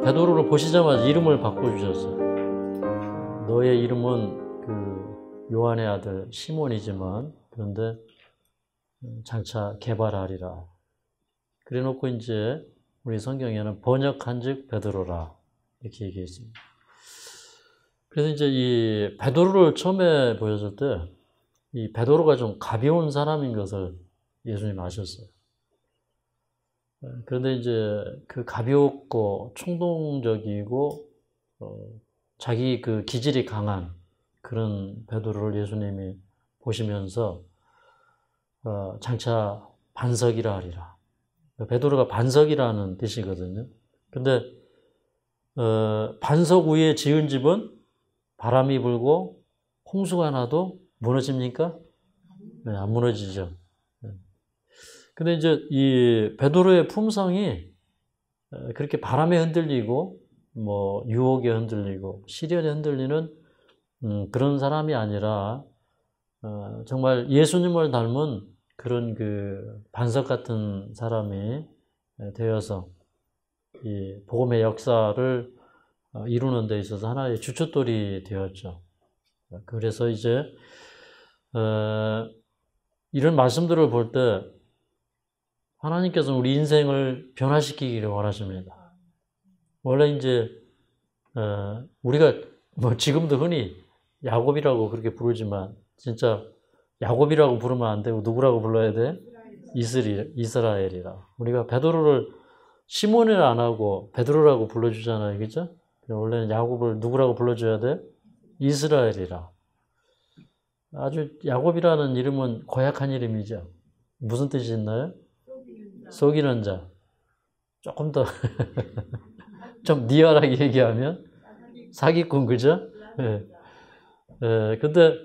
베드로를 보시자마자 이름을 바꿔주셨어요. 너의 이름은 그 요한의 아들 시몬이지만 그런데 장차 개발하리라. 그래놓고 이제 우리 성경에는 번역한즉 베드로라 이렇게 얘기했습니다. 그래서 이제 이 베드로를 처음에 보였을 때 이 베드로가 좀 가벼운 사람인 것을 예수님 아셨어요. 그런데 이제 그 가볍고 충동적이고 자기 그 기질이 강한 그런 베드로를 예수님이 보시면서 장차 반석이라 하리라. 베드로가 반석이라는 뜻이거든요. 근데 반석 위에 지은 집은 바람이 불고 홍수가 나도 무너집니까? 네, 안 무너지죠. 근데 이제 이 베드로의 품성이 그렇게 바람에 흔들리고 뭐 유혹에 흔들리고 시련에 흔들리는 그런 사람이 아니라 정말 예수님을 닮은 그런 그 반석 같은 사람이 되어서 이 복음의 역사를 이루는 데 있어서 하나의 주춧돌이 되었죠. 그래서 이제 이런 말씀들을 볼 때 하나님께서는 우리 인생을 변화시키기를 원하십니다. 원래 이제 우리가 뭐 지금도 흔히 야곱이라고 그렇게 부르지만 진짜 야곱이라고 부르면 안 되고 누구라고 불러야 돼? 이스라엘이라. 우리가 베드로를 시몬을 안 하고 베드로라고 불러주잖아요. 그죠? 원래는 야곱을 누구라고 불러줘야 돼? 이스라엘이라. 아주 야곱이라는 이름은 고약한 이름이죠. 무슨 뜻이 있나요? 속이는 자. 조금 더 좀 리얼하게 얘기하면 사기꾼, 그죠? 근데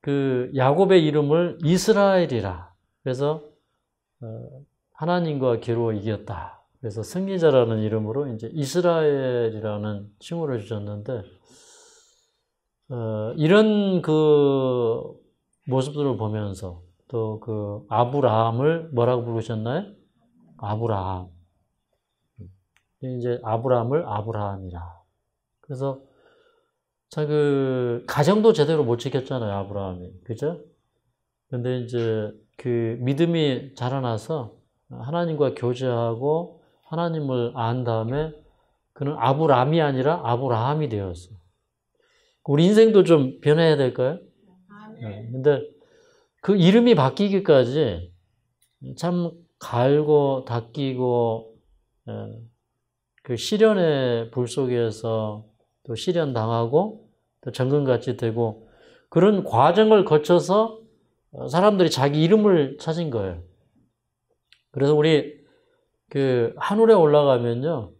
그 야곱의 이름을 이스라엘이라. 그래서 하나님과 겨루어 이겼다. 그래서 승리자라는 이름으로 이제 이스라엘이라는 칭호를 주셨는데 이런 그 모습들을 보면서 또 그 아브라함을 뭐라고 부르셨나요? 아브라함. 이제 아브라함을 아브라함이라. 그래서 자, 그 가정도 제대로 못 지켰잖아요, 아브라함이. 그죠? 근데 이제 그 믿음이 자라나서 하나님과 교제하고 하나님을 안 다음에 그는 아브람이 아니라 아브라함이 되었어. 우리 인생도 좀 변해야 될까요? 네. 근데 그 이름이 바뀌기까지 참 갈고 닦이고 그 시련의 불 속에서 또 시련 당하고 또 정금같이 되고 그런 과정을 거쳐서 사람들이 자기 이름을 찾은 거예요. 그래서 우리 그 하늘에 올라가면요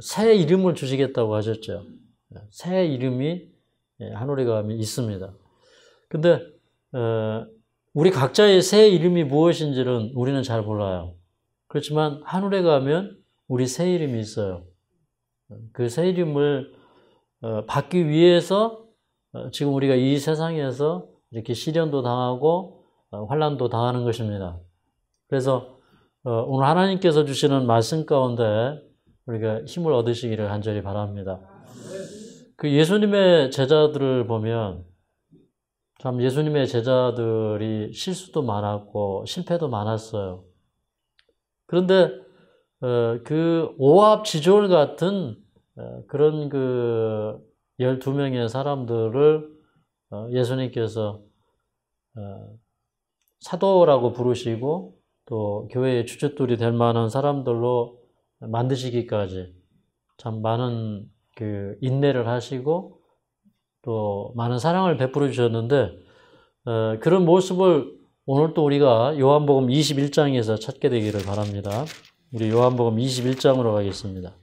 새 이름을 주시겠다고 하셨죠. 새 이름이 하늘에 가면 있습니다. 근데 우리 각자의 새 이름이 무엇인지는 우리는 잘 몰라요. 그렇지만 하늘에 가면 우리 새 이름이 있어요. 그 새 이름을 받기 위해서 지금 우리가 이 세상에서 이렇게 시련도 당하고 환난도 당하는 것입니다. 그래서 오늘 하나님께서 주시는 말씀 가운데 우리가 힘을 얻으시기를 간절히 바랍니다. 그 예수님의 제자들을 보면 참 예수님의 제자들이 실수도 많았고 실패도 많았어요. 그런데 그 오합지졸 같은 그런 그 12명의 사람들을 예수님께서 사도라고 부르시고 또 교회의 주춧돌이 될 만한 사람들로 만드시기까지 참 많은 그 인내를 하시고 또 많은 사랑을 베풀어 주셨는데 그런 모습을 오늘 또 우리가 요한복음 21장에서 찾게 되기를 바랍니다. 우리 요한복음 21장으로 가겠습니다.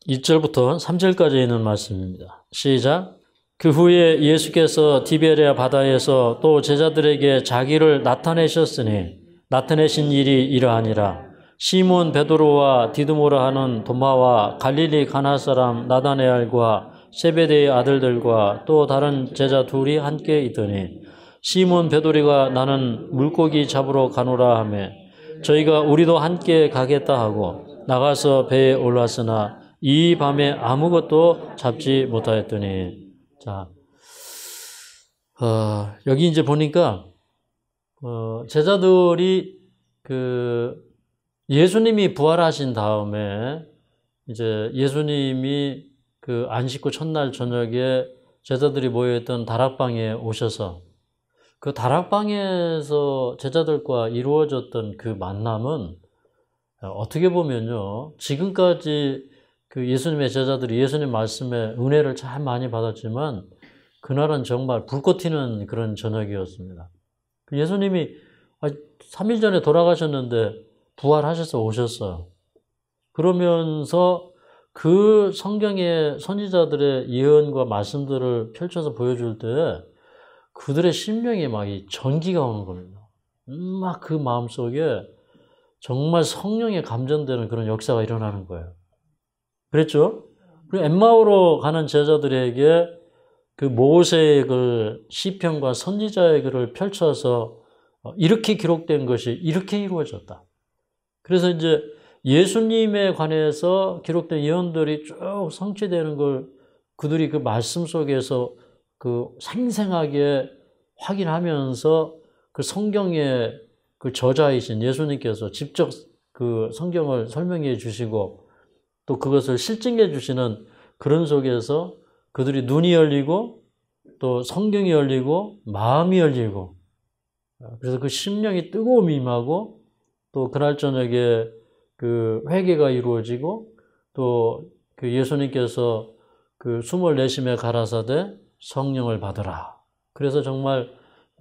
1절부터 3절까지 있는 말씀입니다. 시작. 그 후에 예수께서 디베레아 바다에서 또 제자들에게 자기를 나타내셨으니 나타내신 일이 이러하니라. 시몬 베드로와 디두모라 하는 도마와 갈릴리 가나 사람 나다네엘과 세베대의 아들들과 또 다른 제자 둘이 함께 있더니 시몬 베드로가 나는 물고기 잡으러 가노라 하며 저희가 우리도 함께 가겠다 하고 나가서 배에 올랐으나 이 밤에 아무것도 잡지 못하였더니. 자, 여기 이제 보니까 제자들이 예수님이 부활하신 다음에 이제 예수님이 그 안식 후 첫날 저녁에 제자들이 모여있던 다락방에 오셔서 그 다락방에서 제자들과 이루어졌던 그 만남은 어떻게 보면요, 지금까지 그 예수님의 제자들이 예수님 말씀에 은혜를 참 많이 받았지만 그날은 정말 불꽃 튀는 그런 저녁이었습니다. 예수님이 3일 전에 돌아가셨는데 부활하셔서 오셨어요. 그러면서 그 성경의 선지자들의 예언과 말씀들을 펼쳐서 보여줄 때 그들의 심령에 막 이 전기가 오는 겁니다. 막 그 마음속에 정말 성령에 감전되는 그런 역사가 일어나는 거예요. 그랬죠? 그리고 엠마오로 가는 제자들에게 그 모세의 글, 시편과 선지자의 글을 펼쳐서 이렇게 기록된 것이 이렇게 이루어졌다. 그래서 이제 예수님에 관해서 기록된 예언들이 쭉 성취되는 걸 그들이 그 말씀 속에서 그 생생하게 확인하면서 그 성경의 그 저자이신 예수님께서 직접 그 성경을 설명해 주시고 또 그것을 실증해 주시는 그런 속에서 그들이 눈이 열리고 또 성경이 열리고 마음이 열리고 그래서 그 심령이 뜨거움이 임하고 또 그날 저녁에 그 회개가 이루어지고 또 그 예수님께서 그 숨을 내쉬며 가라사대 성령을 받으라. 그래서 정말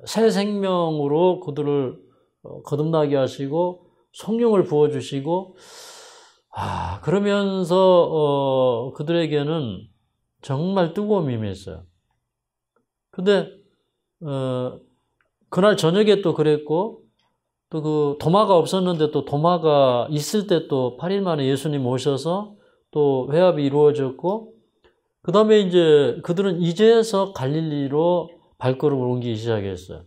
새 생명으로 그들을 거듭나게 하시고 성령을 부어주시고 그러면서 그들에게는 정말 뜨거움이 임했어요. 근데 그날 저녁에 또 그랬고 또 그 도마가 없었는데 또 도마가 있을 때 또 8일 만에 예수님 오셔서 또 회합이 이루어졌고 그 다음에 이제 그들은 이제서 갈릴리로 발걸음을 옮기기 시작했어요.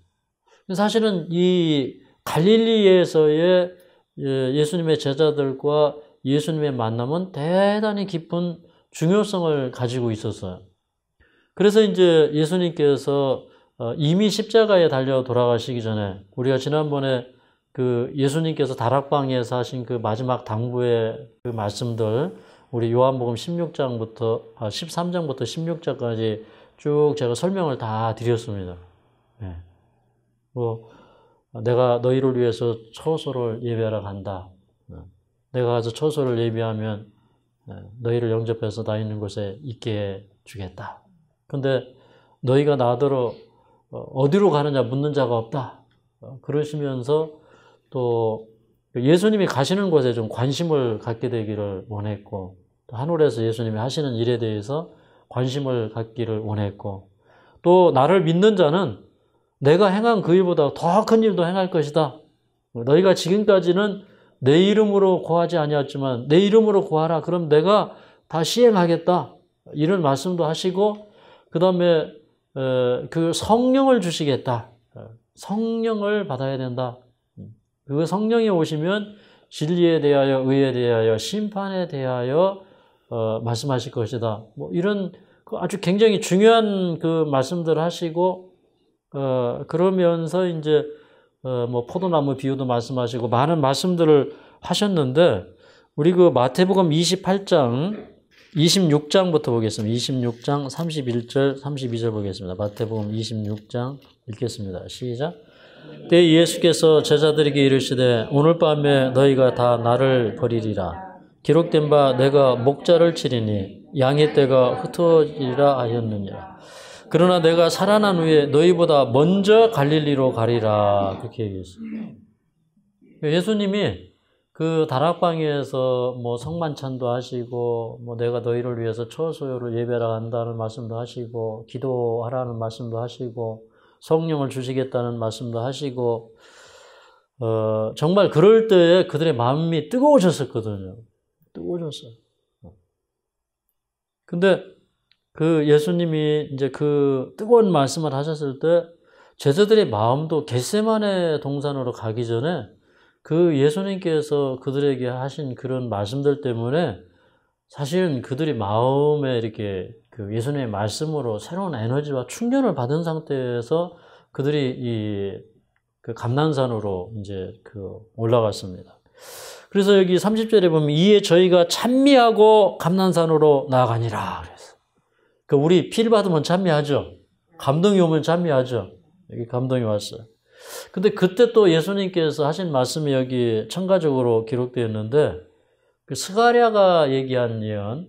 사실은 이 갈릴리에서의 예수님의 제자들과 예수님의 만남은 대단히 깊은 중요성을 가지고 있었어요. 그래서 이제 예수님께서 이미 십자가에 달려 돌아가시기 전에 우리가 지난번에 그 예수님께서 다락방에서 하신 그 마지막 당부의 그 말씀들 우리 요한복음 13장부터 16장까지 쭉 제가 설명을 다 드렸습니다. 네. 내가 너희를 위해서 처소를 예비하러 간다. 내가 가서 처소를 예비하면 너희를 영접해서 나 있는 곳에 있게 해주겠다. 근데 너희가 나더러 어디로 가느냐 묻는 자가 없다. 그러시면서 또 예수님이 가시는 곳에 좀 관심을 갖게 되기를 원했고 또 하늘에서 예수님이 하시는 일에 대해서 관심을 갖기를 원했고 또 나를 믿는 자는 내가 행한 그 일보다 더 큰 일도 행할 것이다. 너희가 지금까지는 내 이름으로 구하지 아니었지만 내 이름으로 구하라. 그럼 내가 다 시행하겠다. 이런 말씀도 하시고 그 다음에 그 성령을 주시겠다. 성령을 받아야 된다. 그 성령이 오시면 진리에 대하여 의에 대하여 심판에 대하여 말씀하실 것이다. 뭐 이런 아주 굉장히 중요한 그 말씀들을 하시고 그러면서 이제 뭐 포도나무 비유도 말씀하시고 많은 말씀들을 하셨는데 우리 그 마태복음 28장 26장부터 보겠습니다. 26장 31절 32절 보겠습니다. 마태복음 26장 읽겠습니다. 시작. 때에 예수께서 제자들에게 이르시되 오늘 밤에 너희가 다 나를 버리리라. 기록된 바 내가 목자를 치리니 양의 떼가 흩어지리라 하였느니라. 그러나 내가 살아난 후에 너희보다 먼저 갈릴리로 가리라. 그렇게 얘기했어요. 예수님이 그 다락방에서 뭐 성만찬도 하시고 뭐 내가 너희를 위해서 처소요를 예배하러 간다는 말씀도 하시고 기도하라는 말씀도 하시고 성령을 주시겠다는 말씀도 하시고 정말 그럴 때에 그들의 마음이 뜨거워졌었거든요. 뜨거워졌어요. 근데 그 예수님이 이제 그 뜨거운 말씀을 하셨을 때 제자들의 마음도 겟세마네 동산으로 가기 전에 그 예수님께서 그들에게 하신 그런 말씀들 때문에 사실은 그들이 마음에 이렇게 그 예수님의 말씀으로 새로운 에너지와 충전을 받은 상태에서 그들이 그 감난산으로 이제 그 올라갔습니다. 그래서 여기 30절에 보면 이에 저희가 찬미하고 감난산으로 나아가니라 그래서 그 우리 필 받으면 찬미하죠. 감동이 오면 찬미하죠. 여기 감동이 왔어요. 근데 그때 또 예수님께서 하신 말씀이 여기 첨가적으로 기록되어 있는데 그 스가랴가 얘기한 예언,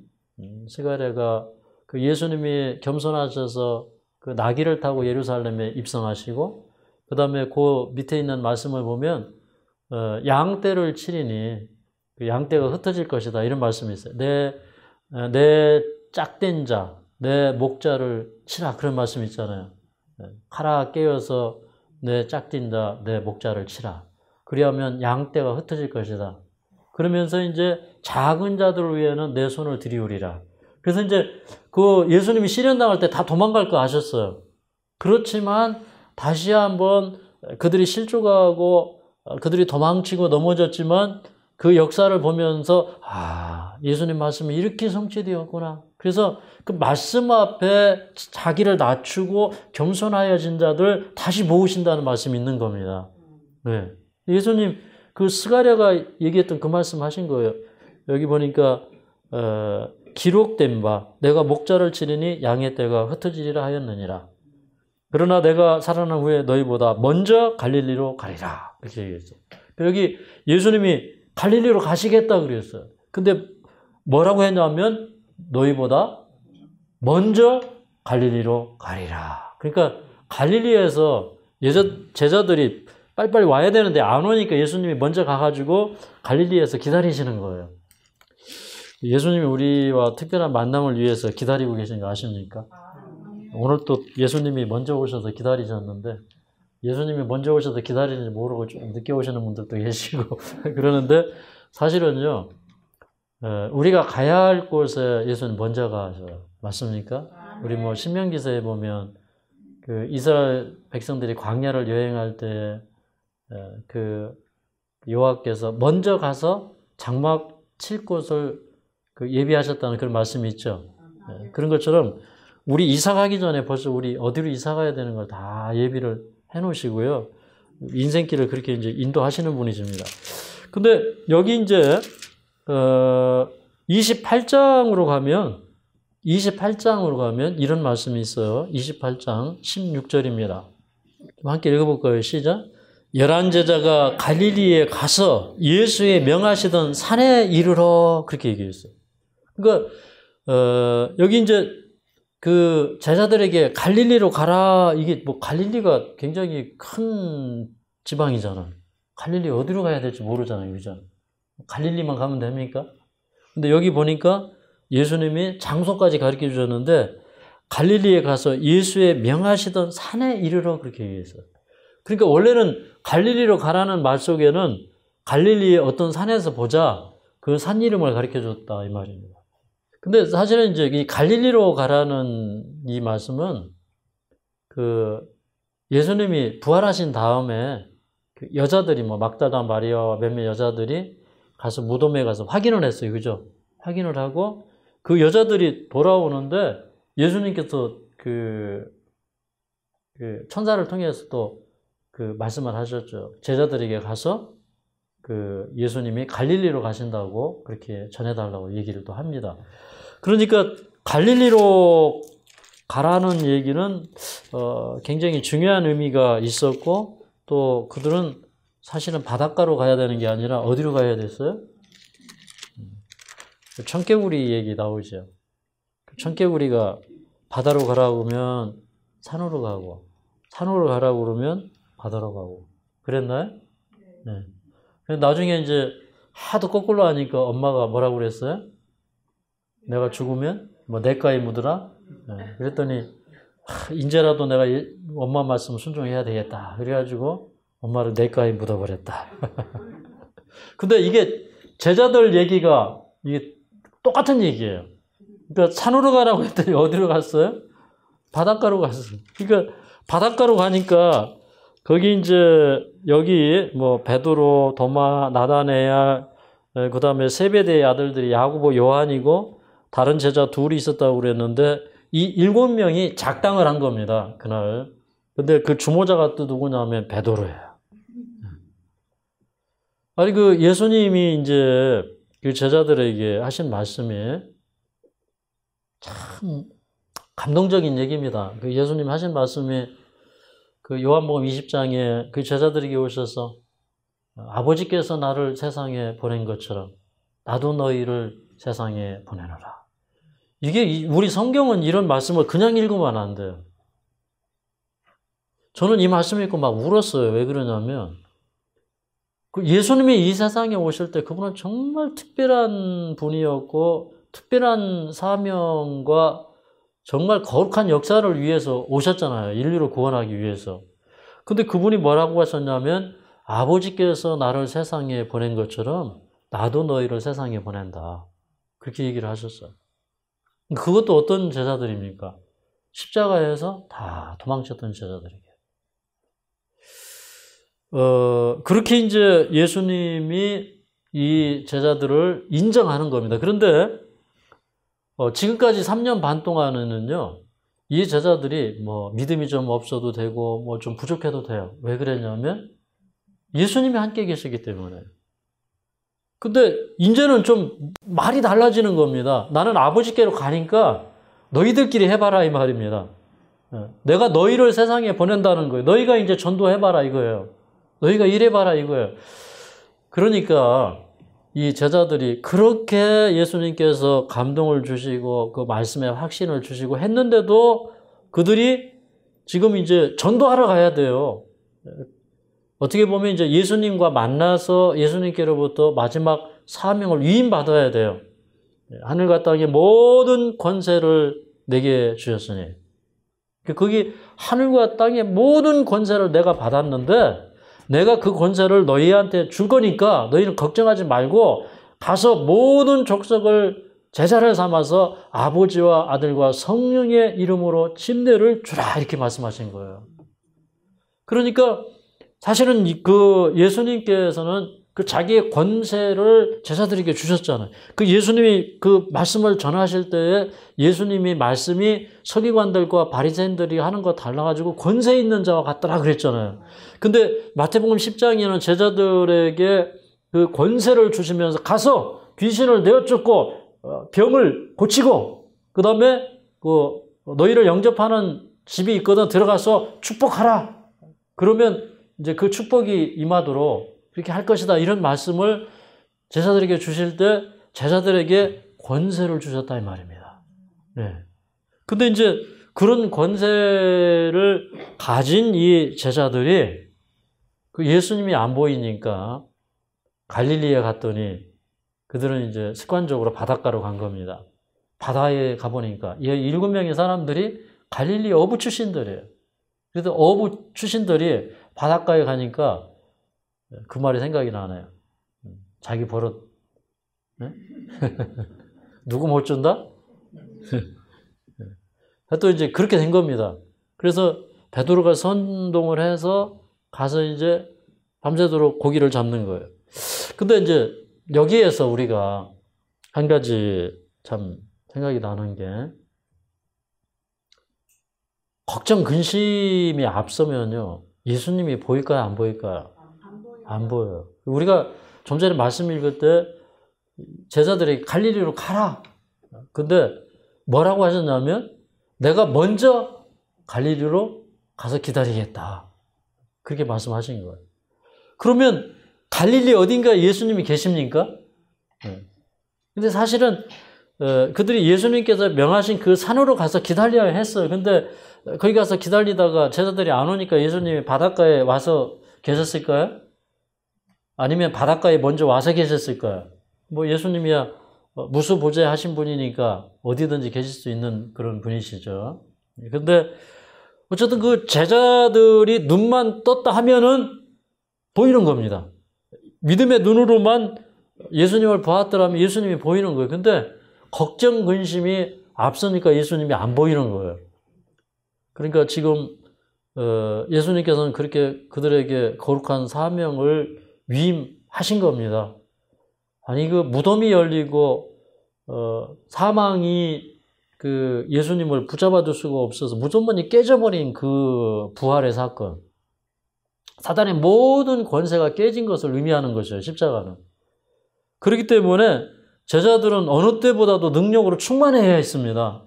스가랴가 그 예수님이 겸손하셔서 그 나귀를 타고 예루살렘에 입성하시고 그 다음에 그 밑에 있는 말씀을 보면 양떼를 치리니 그 양떼가 흩어질 것이다 이런 말씀이 있어요. 내 짝된 자, 내 목자를 치라 그런 말씀이 있잖아요. 칼아 깨어서 내 짝된 자, 내 목자를 치라. 그리하면 양떼가 흩어질 것이다. 그러면서 이제 작은 자들을 위해는 내 손을 들이우리라. 그래서 이제 그 예수님이 시련당할 때 다 도망갈 거 아셨어요. 그렇지만 다시 한번 그들이 실족하고 그들이 도망치고 넘어졌지만 그 역사를 보면서 예수님 말씀이 이렇게 성취되었구나. 그래서 그 말씀 앞에 자기를 낮추고 겸손하여진 자들 다시 모으신다는 말씀이 있는 겁니다. 네. 예수님 그 스가랴가 얘기했던 그 말씀 하신 거예요. 여기 보니까 기록된 바 내가 목자를 치리니 양의 떼가 흩어지리라 하였느니라. 그러나 내가 살아난 후에 너희보다 먼저 갈릴리로 가리라. 이렇게 얘기했어요. 여기 예수님이 갈릴리로 가시겠다 그랬어요. 근데 뭐라고 했냐면 너희보다 먼저 갈릴리로 가리라. 그러니까 갈릴리에서 제자들이 빨리빨리 와야 되는데 안 오니까 예수님이 먼저 가가지고 갈릴리에서 기다리시는 거예요. 예수님이 우리와 특별한 만남을 위해서 기다리고 계신 거 아십니까? 오늘 또 예수님이 먼저 오셔서 기다리셨는데 예수님이 먼저 오셔서 기다리는지 모르고 좀 늦게 오시는 분들도 계시고 그러는데 사실은요 우리가 가야 할 곳에 예수님 먼저 가셔요. 맞습니까? 우리 뭐 신명기서에 보면 그 이스라엘 백성들이 광야를 여행할 때 그 여호와께서 먼저 가서 장막 칠 곳을 그 예비하셨다는 그런 말씀이 있죠. 그런 것처럼 우리 이사 가기 전에 벌써 우리 어디로 이사 가야 되는 걸 다 예비를 해 놓으시고요. 인생길을 그렇게 이제 인도하시는 분이십니다. 근데 여기 이제 28장으로 가면 이런 말씀이 있어요. 28장 16절입니다. 함께 읽어볼까요? 시작. 11제자가 갈릴리에 가서 예수의 명하시던 산에 이르러 그렇게 얘기했어요. 그러니까 여기 이제 그 제자들에게 갈릴리로 가라. 이게 뭐 갈릴리가 굉장히 큰 지방이잖아. 갈릴리 어디로 가야 될지 모르잖아요. 그죠? 갈릴리만 가면 됩니까? 근데 여기 보니까 예수님이 장소까지 가르쳐 주셨는데 갈릴리에 가서 예수의 명하시던 산에 이르러 그렇게 얘기했어요. 그러니까 원래는 갈릴리로 가라는 말 속에는 갈릴리의 어떤 산에서 보자 그 산 이름을 가르쳐 줬다 이 말입니다. 근데 사실은 이제 이 갈릴리로 가라는 이 말씀은 그 예수님이 부활하신 다음에 그 여자들이 뭐 막달라 마리아와 몇몇 여자들이 가서 무덤에 가서 확인을 했어요. 그죠? 확인을 하고 그 여자들이 돌아오는데 예수님께서 그 천사를 통해서 또 그 말씀을 하셨죠. 제자들에게 가서 그 예수님이 갈릴리로 가신다고 그렇게 전해달라고 얘기를 또 합니다. 그러니까 갈릴리로 가라는 얘기는 굉장히 중요한 의미가 있었고 또 그들은 사실은 바닷가로 가야 되는 게 아니라 어디로 가야 됐어요? 청개구리 얘기 나오죠. 청개구리가 바다로 가라고 그러면 산으로 가고 산으로 가라고 그러면 바다로 가고 그랬나요? 네. 나중에 이제 하도 거꾸로 하니까 엄마가 뭐라고 그랬어요? 내가 죽으면 뭐 냇가에 묻으라. 네. 그랬더니 이제라도 내가 엄마 말씀 순종해야 되겠다. 그래가지고 엄마를 냇가에 묻어버렸다. 근데 이게 제자들 얘기가 이게 똑같은 얘기예요. 그러니까 산으로 가라고 했더니 어디로 갔어요? 바닷가로 갔어요. 그러니까 바닷가로 가니까 거기 이제 여기 뭐 베드로, 도마, 나다네아, 그 다음에 세베대의 아들들이 야고보, 요한이고 다른 제자 둘이 있었다고 그랬는데 이 7명이 작당을 한 겁니다. 그날. 근데 그 주모자가 또 누구냐면 베드로예요. 아니 그 예수님이 이제 그 제자들에게 하신 말씀이 참 감동적인 얘기입니다. 그 예수님 하신 말씀이 그 요한복음 20장에 그 제자들에게 오셔서 아버지께서 나를 세상에 보낸 것처럼 나도 너희를 세상에 보내노라. 이게 우리 성경은 이런 말씀을 그냥 읽으면 안 돼요. 저는 이 말씀 읽고 막 울었어요. 왜 그러냐면 그 예수님이 이 세상에 오실 때 그분은 정말 특별한 분이었고 특별한 사명과 정말 거룩한 역사를 위해서 오셨잖아요. 인류를 구원하기 위해서. 근데 그분이 뭐라고 하셨냐면 아버지께서 나를 세상에 보낸 것처럼 나도 너희를 세상에 보낸다. 그렇게 얘기를 하셨어요. 그것도 어떤 제자들입니까? 십자가에서 다 도망쳤던 제자들에게. 그렇게 이제 예수님이 이 제자들을 인정하는 겁니다. 그런데 지금까지 3년 반 동안은요, 이 제자들이 뭐 믿음이 좀 없어도 되고 뭐 좀 부족해도 돼요. 왜 그랬냐면 예수님이 함께 계시기 때문에. 근데 이제는 좀 말이 달라지는 겁니다. 나는 아버지께로 가니까 너희들끼리 해봐라 이 말입니다. 내가 너희를 세상에 보낸다는 거예요. 너희가 이제 전도해봐라 이거예요. 너희가 일해봐라 이거예요. 그러니까 이 제자들이 그렇게 예수님께서 감동을 주시고 그 말씀에 확신을 주시고 했는데도 그들이 지금 이제 전도하러 가야 돼요. 어떻게 보면 이제 예수님과 만나서 예수님께로부터 마지막 사명을 위임받아야 돼요. 하늘과 땅의 모든 권세를 내게 주셨으니. 거기 하늘과 땅의 모든 권세를 내가 받았는데 내가 그 권세를 너희한테 줄 거니까 너희는 걱정하지 말고 가서 모든 족속을 제자를 삼아서 아버지와 아들과 성령의 이름으로 침례를 주라 이렇게 말씀하신 거예요. 그러니까 사실은 그 예수님께서는 그 자기의 권세를 제자들에게 주셨잖아요. 그 예수님이 그 말씀을 전하실 때에 예수님이 말씀이 서기관들과 바리새인들이 하는 거 달라가지고 권세 있는 자와 같더라 그랬잖아요. 근데 마태복음 10장에는 제자들에게 그 권세를 주시면서 가서 귀신을 내어쫓고 병을 고치고 그 다음에 그 너희를 영접하는 집이 있거든 들어가서 축복하라. 그러면 이제 그 축복이 임하도록 그렇게 할 것이다. 이런 말씀을 제자들에게 주실 때 제자들에게 권세를 주셨다 이 말입니다. 네. 근데 이제 그런 권세를 가진 이 제자들이 그 예수님이 안 보이니까 갈릴리에 갔더니 그들은 이제 습관적으로 바닷가로 간 겁니다. 바다에 가보니까 이 7명의 사람들이 갈릴리 어부 출신들이에요. 그래서 어부 출신들이 바닷가에 가니까 그 말이 생각이 나네요. 자기 버릇. 네? 누구 못 준다? 또 이제 그렇게 된 겁니다. 그래서 베드로가 선동을 해서 가서 이제 밤새도록 고기를 잡는 거예요. 근데 이제 여기에서 우리가 한 가지 참 생각이 나는 게 걱정, 근심이 앞서면요. 예수님이 보일까요? 안 보일까요? 안 보여요. 우리가 좀 전에 말씀 읽을 때 제자들에게 갈릴리로 가라. 근데 뭐라고 하셨냐면 내가 먼저 갈릴리로 가서 기다리겠다. 그렇게 말씀하신 거예요. 그러면 갈릴리 어딘가에 예수님이 계십니까? 근데 사실은 그들이 예수님께서 명하신 그 산으로 가서 기다려야 했어요. 근데 거기 가서 기다리다가 제자들이 안 오니까 예수님이 바닷가에 와서 계셨을까요? 아니면 바닷가에 먼저 와서 계셨을까요? 뭐 예수님이야 무수보재 하신 분이니까 어디든지 계실 수 있는 그런 분이시죠. 근데 어쨌든 그 제자들이 눈만 떴다 하면은 보이는 겁니다. 믿음의 눈으로만 예수님을 보았더라면 예수님이 보이는 거예요. 근데 걱정, 근심이 앞서니까 예수님이 안 보이는 거예요. 그러니까 지금 예수님께서는 그렇게 그들에게 거룩한 사명을 위임하신 겁니다. 아니, 그 무덤이 열리고, 사망이 그 예수님을 붙잡아 줄 수가 없어서 무덤문이 깨져버린 그 부활의 사건. 사단의 모든 권세가 깨진 것을 의미하는 것이에요, 십자가는. 그렇기 때문에 제자들은 어느 때보다도 능력으로 충만해야 했습니다.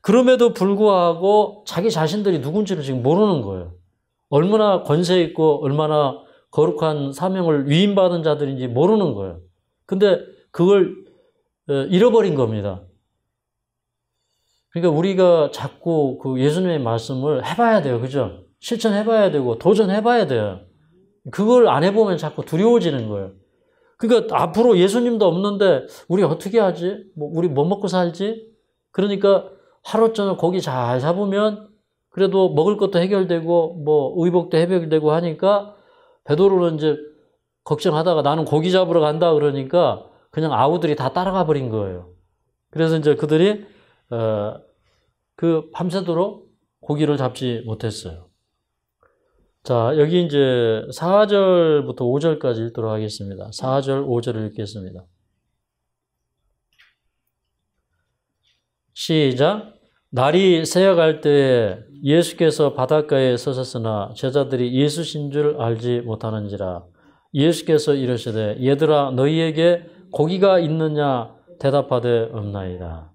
그럼에도 불구하고 자기 자신들이 누군지를 지금 모르는 거예요. 얼마나 권세 있고 얼마나 거룩한 사명을 위임받은 자들인지 모르는 거예요. 근데 그걸 잃어버린 겁니다. 그러니까 우리가 자꾸 그 예수님의 말씀을 해봐야 돼요. 그죠? 실천해봐야 되고 도전해봐야 돼요. 그걸 안 해보면 자꾸 두려워지는 거예요. 그러니까 앞으로 예수님도 없는데 우리 어떻게 하지? 우리 뭐 먹고 살지? 그러니까 하루 저녁 고기 잘 잡으면 그래도 먹을 것도 해결되고 뭐 의복도 해결되고 하니까 베드로는 이제 걱정하다가 나는 고기 잡으러 간다 그러니까 그냥 아우들이 다 따라가 버린 거예요. 그래서 이제 그들이 그 밤새도록 고기를 잡지 못했어요. 자, 여기 이제 4절부터 5절까지 읽도록 하겠습니다. 4절, 5절을 읽겠습니다. 시작. 날이 새어갈 때에 예수께서 바닷가에 서셨으나 제자들이 예수신 줄 알지 못하는지라. 예수께서 이르시되 얘들아 너희에게 고기가 있느냐 대답하되 없나이다.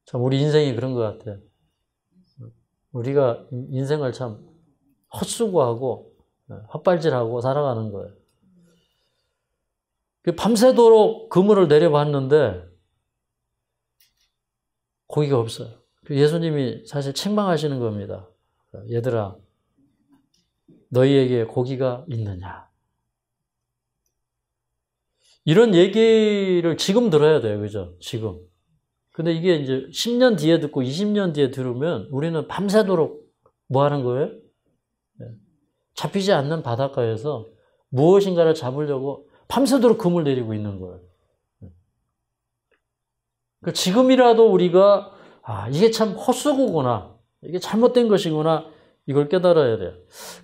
참 우리 인생이 그런 것 같아요. 우리가 인생을 참 헛수고하고 헛발질하고 살아가는 거예요. 밤새도록 그물을 내려봤는데 고기가 없어요. 예수님이 사실 책망하시는 겁니다. 얘들아, 너희에게 고기가 있느냐? 이런 얘기를 지금 들어야 돼요. 그죠? 지금. 근데 이게 이제 10년 뒤에 듣고 20년 뒤에 들으면 우리는 밤새도록 뭐 하는 거예요? 잡히지 않는 바닷가에서 무엇인가를 잡으려고 밤새도록 그물 내리고 있는 거예요. 그러니까 지금이라도 우리가 이게 참 헛수고구나. 이게 잘못된 것이구나. 이걸 깨달아야 돼요.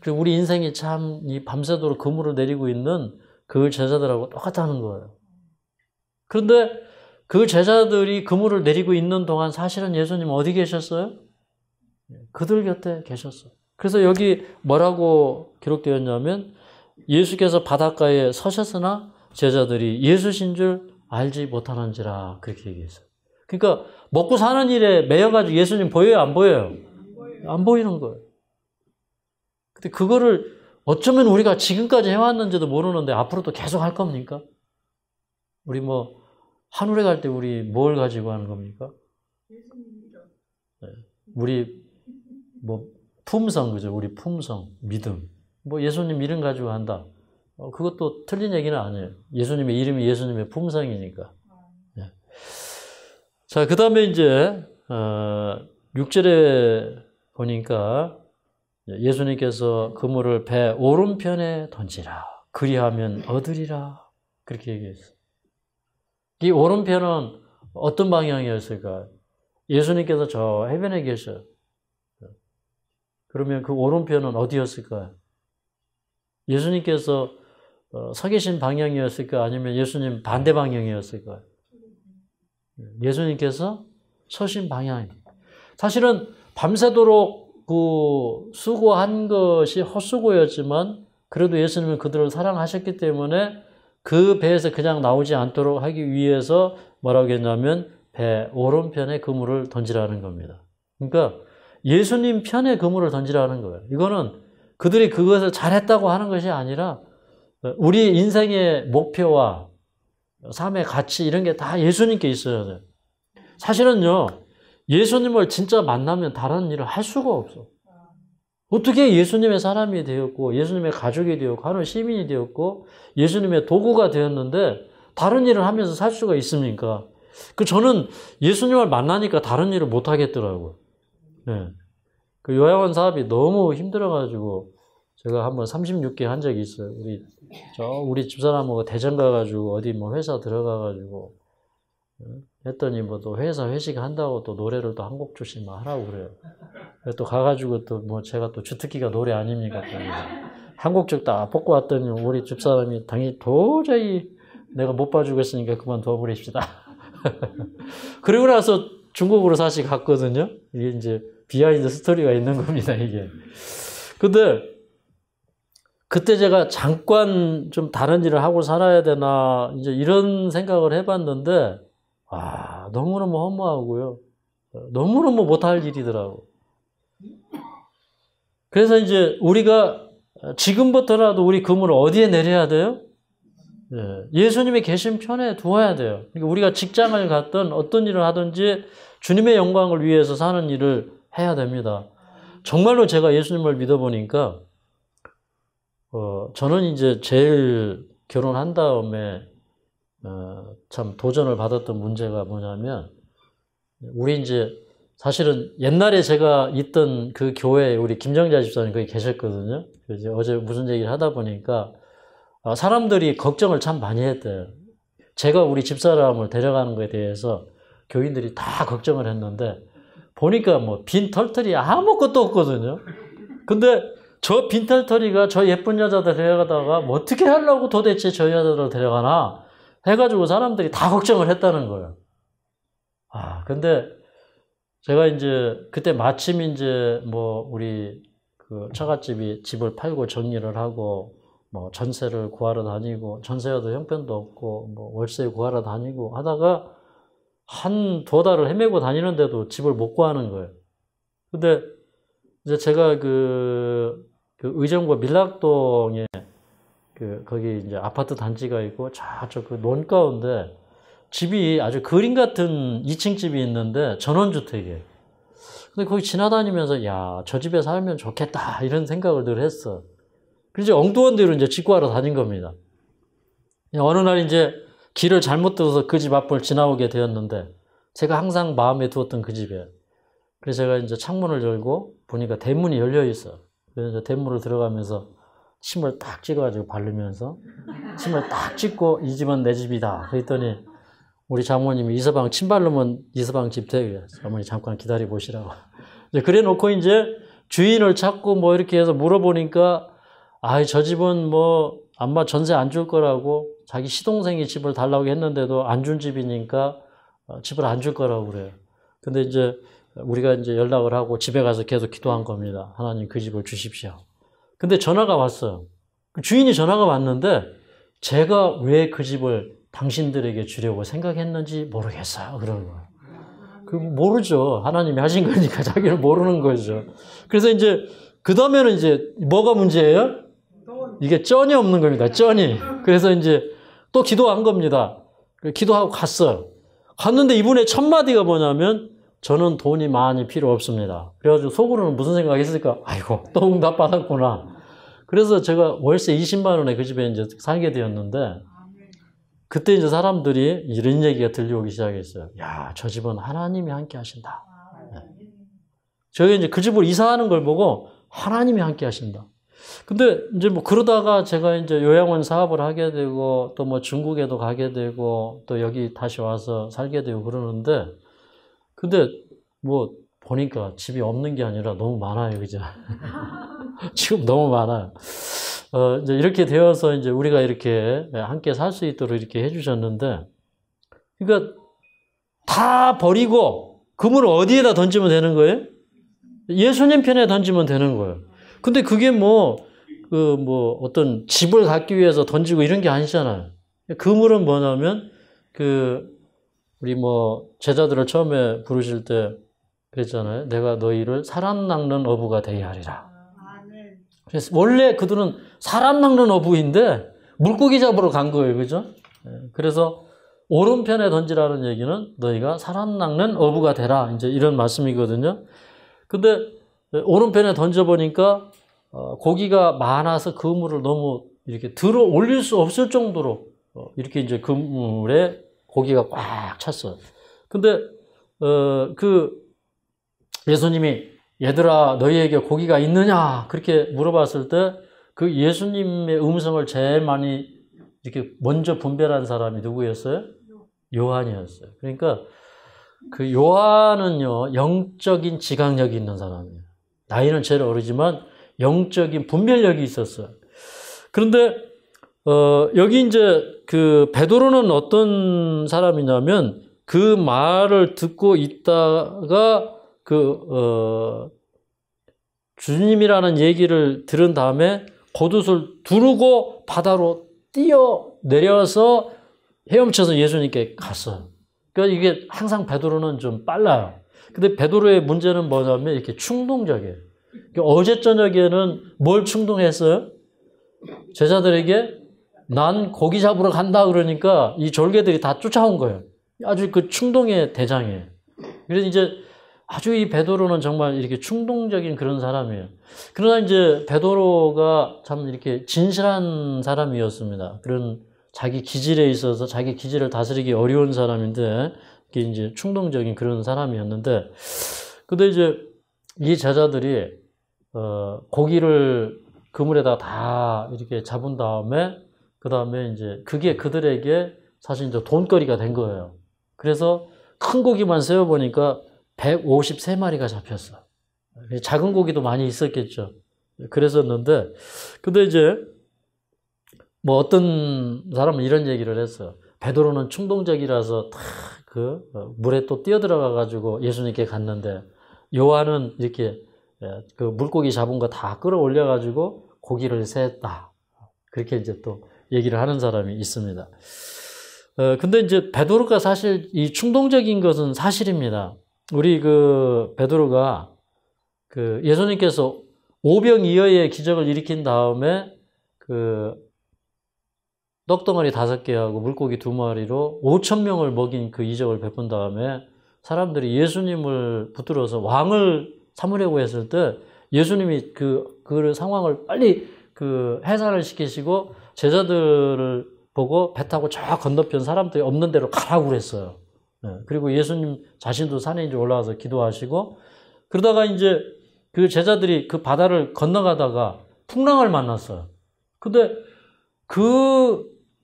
그리고 우리 인생이 참 이 밤새도록 그물을 내리고 있는 그 제자들하고 똑같다는 거예요. 그런데 그 제자들이 그물을 내리고 있는 동안 사실은 예수님 어디 계셨어요? 그들 곁에 계셨어요. 그래서 여기 뭐라고 기록되었냐면 예수께서 바닷가에 서셨으나 제자들이 예수신 줄 알지 못하는지라 그렇게 얘기했어요. 그러니까 먹고 사는 일에 매여가지고 예수님 보여요? 안 보여요? 안 보이는 거예요. 근데 그거를 어쩌면 우리가 지금까지 해왔는지도 모르는데 앞으로도 계속 할 겁니까? 우리 뭐 하늘에 갈 때 우리 뭘 가지고 하는 겁니까? 네. 우리 뭐 품성, 그죠? 우리 품성, 믿음. 뭐 예수님 이름 가지고 한다. 그것도 틀린 얘기는 아니에요. 예수님의 이름이 예수님의 품성이니까. 네. 자, 그 다음에 이제 6절에 보니까 예수님께서 그물을 배 오른편에 던지라. 그리하면 얻으리라. 그렇게 얘기했어요. 이 오른편은 어떤 방향이었을까요? 예수님께서 저 해변에 계셔요. 그러면 그 오른편은 어디였을까요? 예수님께서 서 계신 방향이었을까요? 아니면 예수님 반대 방향이었을까요? 예수님께서 서신 방향이. 사실은 밤새도록 그 수고한 것이 헛수고였지만 그래도 예수님은 그들을 사랑하셨기 때문에 그 배에서 그냥 나오지 않도록 하기 위해서 뭐라고 했냐면 배 오른편에 그물을 던지라는 겁니다. 그러니까 예수님 편에 그물을 던지라는 거예요. 이거는 그들이 그것을 잘했다고 하는 것이 아니라 우리 인생의 목표와 삶의 가치 이런 게 다 예수님께 있어야 돼요. 사실은요, 예수님을 진짜 만나면 다른 일을 할 수가 없어. 어떻게 예수님의 사람이 되었고 예수님의 가족이 되었고 하나님의 시민이 되었고 예수님의 도구가 되었는데 다른 일을 하면서 살 수가 있습니까? 저는 예수님을 만나니까 다른 일을 못 하겠더라고요. 네. 그 요양원 사업이 너무 힘들어가지고 제가 한번 36개 한 적이 있어요. 우리 집사람하고 대전 가가지고 어디 뭐 회사 들어가가지고 했더니 뭐 또 회사 회식 한다고 또 노래를 또 한 곡 조씩 막 하라고 그래요. 또 가가지고 또 뭐 제가 또 주특기가 노래 아닙니까? 한국 쪽 다 뽑고 왔더니 우리 집사람이 당연히 도저히 내가 못 봐주겠으니까 그만 둬버립시다. 그리고 나서 중국으로 사실 갔거든요. 이게 이제 비하인드 스토리가 있는 겁니다, 이게. 근데 그때 제가 잠깐 좀 다른 일을 하고 살아야 되나, 이제 이런 생각을 해봤는데, 너무너무 허무하고요. 너무너무 못할 일이더라고. 그래서 이제 우리가 지금부터라도 우리 그물을 어디에 내려야 돼요? 예수님이 계신 편에 두어야 돼요. 그러니까 우리가 직장을 갔든 어떤 일을 하든지 주님의 영광을 위해서 사는 일을 해야 됩니다. 정말로 제가 예수님을 믿어보니까, 저는 이제 제일 결혼한 다음에, 참 도전을 받았던 문제가 뭐냐면, 우리 이제 사실은 옛날에 제가 있던 그 교회에 우리 김정자 집사님 거기 계셨거든요. 이제 어제 무슨 얘기를 하다 보니까 사람들이 걱정을 참 많이 했대요. 제가 우리 집사람을 데려가는 거에 대해서 교인들이 다 걱정을 했는데 보니까 뭐 빈털터리 아무것도 없거든요. 근데 저 빈털터리가 저 예쁜 여자들 데려가다가 뭐 어떻게 하려고 도대체 저 여자들을 데려가나 해가지고 사람들이 다 걱정을 했다는 거예요. 근데 제가 이제 그때 마침 이제 뭐 우리 그 처갓집이 집을 팔고 정리를 하고 뭐 전세를 구하러 다니고 전세여도 형편도 없고 뭐 월세 구하러 다니고 하다가 한 2달을 헤매고 다니는데도 집을 못 구하는 거예요. 근데 이제 제가 그 의정부 밀락동에 거기 이제 아파트 단지가 있고 저쪽 그 논 가운데 집이 아주 그림 같은 2층 집이 있는데 전원주택이에요. 근데 거기 지나다니면서 야, 저 집에 살면 좋겠다 이런 생각을 늘 했어. 그래서 엉뚱한 데로 이제 집 구하러 다닌 겁니다. 어느 날 이제 길을 잘못 들어서 그 집 앞을 지나오게 되었는데 제가 항상 마음에 두었던 그 집이에요. 그래서 제가 이제 창문을 열고 보니까 대문이 열려 있어. 그래서 대문을 들어가면서 침을 딱 찍어가지고 바르면서 침을 딱 찍고 이 집은 내 집이다. 그랬더니 우리 장모님이 이서방 침 바르면 이서방 집 돼. 어머니 잠깐 기다려 보시라고. 그래 놓고 이제 주인을 찾고 뭐 이렇게 해서 물어보니까 저 집은 뭐 아마 전세 안 줄 거라고 자기 시동생이 집을 달라고 했는데도 안 준 집이니까 집을 안 줄 거라고 그래요. 근데 이제 우리가 이제 연락을 하고 집에 가서 계속 기도한 겁니다. 하나님 그 집을 주십시오. 근데 전화가 왔어요. 주인이 전화가 왔는데 제가 왜 그 집을 당신들에게 주려고 생각했는지 모르겠어요. 그러는 거예요. 모르죠. 하나님이 하신 거니까 자기를 모르는 거죠. 그래서 이제 그 다음에는 이제 뭐가 문제예요? 이게 쩐이 없는 겁니다. 쩐이. 그래서 이제 또 기도한 겁니다. 기도하고 갔어요. 갔는데 이분의 첫 마디가 뭐냐면 저는 돈이 많이 필요 없습니다. 그래가지고 속으로는 무슨 생각했을까? 아이고 또 응답 받았구나. 그래서 제가 월세 20만 원에 그 집에 이제 살게 되었는데 그때 이제 사람들이 이런 얘기가 들려오기 시작했어요. 야, 저 집은 하나님이 함께 하신다. 저희가 이제 그 집으로 이사하는 걸 보고 하나님이 함께 하신다. 근데 이제 뭐 그러다가 제가 이제 요양원 사업을 하게 되고 또 뭐 중국에도 가게 되고 또 여기 다시 와서 살게 되고 그러는데 근데 뭐 보니까 집이 없는 게 아니라 너무 많아요. 그죠? 지금 너무 많아요. 이제 이렇게 되어서 이제 우리가 이렇게 함께 살 수 있도록 이렇게 해주셨는데, 그러니까 다 버리고 그물을 어디에다 던지면 되는 거예요? 예수님 편에 던지면 되는 거예요. 근데 그게 어떤 집을 갖기 위해서 던지고 이런 게 아니잖아요. 그물은 뭐냐면, 우리 제자들을 처음에 부르실 때 그랬잖아요. 내가 너희를 사람 낚는 어부가 되게 하리라. 그래서 원래 그들은 사람 낚는 어부인데 물고기 잡으러 간 거예요. 그죠? 그래서 오른편에 던지라는 얘기는 너희가 사람 낚는 어부가 되라. 이제 이런 말씀이거든요. 근데 오른편에 던져보니까 고기가 많아서 그물을 너무 이렇게 들어 올릴 수 없을 정도로 이렇게 이제 그물에 고기가 꽉 찼어요. 근데 예수님이 얘들아 너희에게 고기가 있느냐 그렇게 물어봤을 때 그 예수님의 음성을 제일 많이 이렇게 먼저 분별한 사람이 누구였어요? 요한이었어요. 그러니까 그 요한은요 영적인 지각력이 있는 사람이에요. 나이는 제일 어리지만 영적인 분별력이 있었어요. 그런데 여기 이제 그 베드로는 어떤 사람이냐면 그 말을 듣고 있다가 주님이라는 얘기를 들은 다음에 겉옷을 두르고 바다로 뛰어내려서 헤엄쳐서 예수님께 갔어요. 그러니까 이게 항상 베드로는 좀 빨라요. 근데 베드로의 문제는 뭐냐면 이렇게 충동적이에요. 그러니까 어제 저녁에는 뭘 충동했어요? 제자들에게 난 고기 잡으러 간다 그러니까 이 졸개들이 다 쫓아온 거예요. 아주 그 충동의 대장이에요. 그래서 이제 아주 이 베드로는 정말 이렇게 충동적인 그런 사람이에요. 그러나 이제 베드로가 참 이렇게 진실한 사람이었습니다. 그런 자기 기질에 있어서 자기 기질을 다스리기 어려운 사람인데 이게 이제 충동적인 그런 사람이었는데, 근데 이제 이 제자들이 고기를 그물에다 다 이렇게 잡은 다음에 그 다음에 이제 그게 그들에게 사실 이제 돈거리가 된 거예요. 그래서 큰 고기만 세어보니까 153마리가 잡혔어. 작은 고기도 많이 있었겠죠. 그랬었는데, 근데 이제 뭐 어떤 사람은 이런 얘기를 했어요. 베드로는 충동적이라서 다 물에 또 뛰어들어가 가지고 예수님께 갔는데, 요한은 이렇게 그 물고기 잡은 거 다 끌어올려 가지고 고기를 셌다. 그렇게 이제 또 얘기를 하는 사람이 있습니다. 근데 이제 베드로가 사실 이 충동적인 것은 사실입니다. 우리 베드로가 예수님께서 오병이어의 기적을 일으킨 다음에 떡덩어리 5개하고 물고기 2마리로 5,000명을 먹인 그 이적을 베푼 다음에 사람들이 예수님을 붙들어서 왕을 삼으려고 했을 때 예수님이 그 상황을 빨리 해산을 시키시고 제자들을 보고 배 타고 저 건너편 사람들이 없는 데로 가라고 그랬어요. 그리고 예수님 자신도 산에 이제 올라와서 기도하시고, 그러다가 이제 그 제자들이 그 바다를 건너가다가 풍랑을 만났어요. 근데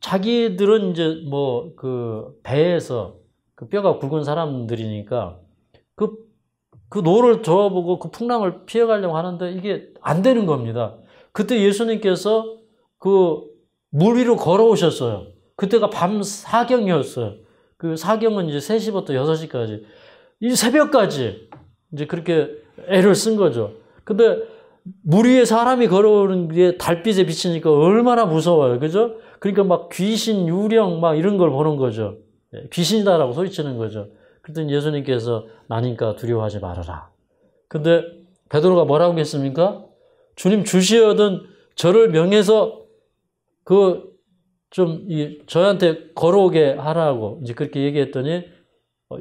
자기들은 이제 배에서 뼈가 굵은 사람들이니까 그 노를 저어보고 그 풍랑을 피해가려고 하는데 이게 안 되는 겁니다. 그때 예수님께서 물 위로 걸어오셨어요. 그때가 밤 사경이었어요. 그 사경은 이제 3시부터 6시까지. 이 새벽까지 이제 그렇게 애를 쓴 거죠. 근데 물 위에 사람이 걸어오는 게 달빛에 비치니까 얼마나 무서워요. 그죠? 그러니까 막 귀신, 유령 막 이런 걸 보는 거죠. 귀신이다라고 소리치는 거죠. 그랬더니 예수님께서 나니까 두려워하지 말아라. 근데 베드로가 뭐라고 했습니까? 주님 주시어든 저를 명해서 저한테 걸어오게 하라고 이제 그렇게 얘기했더니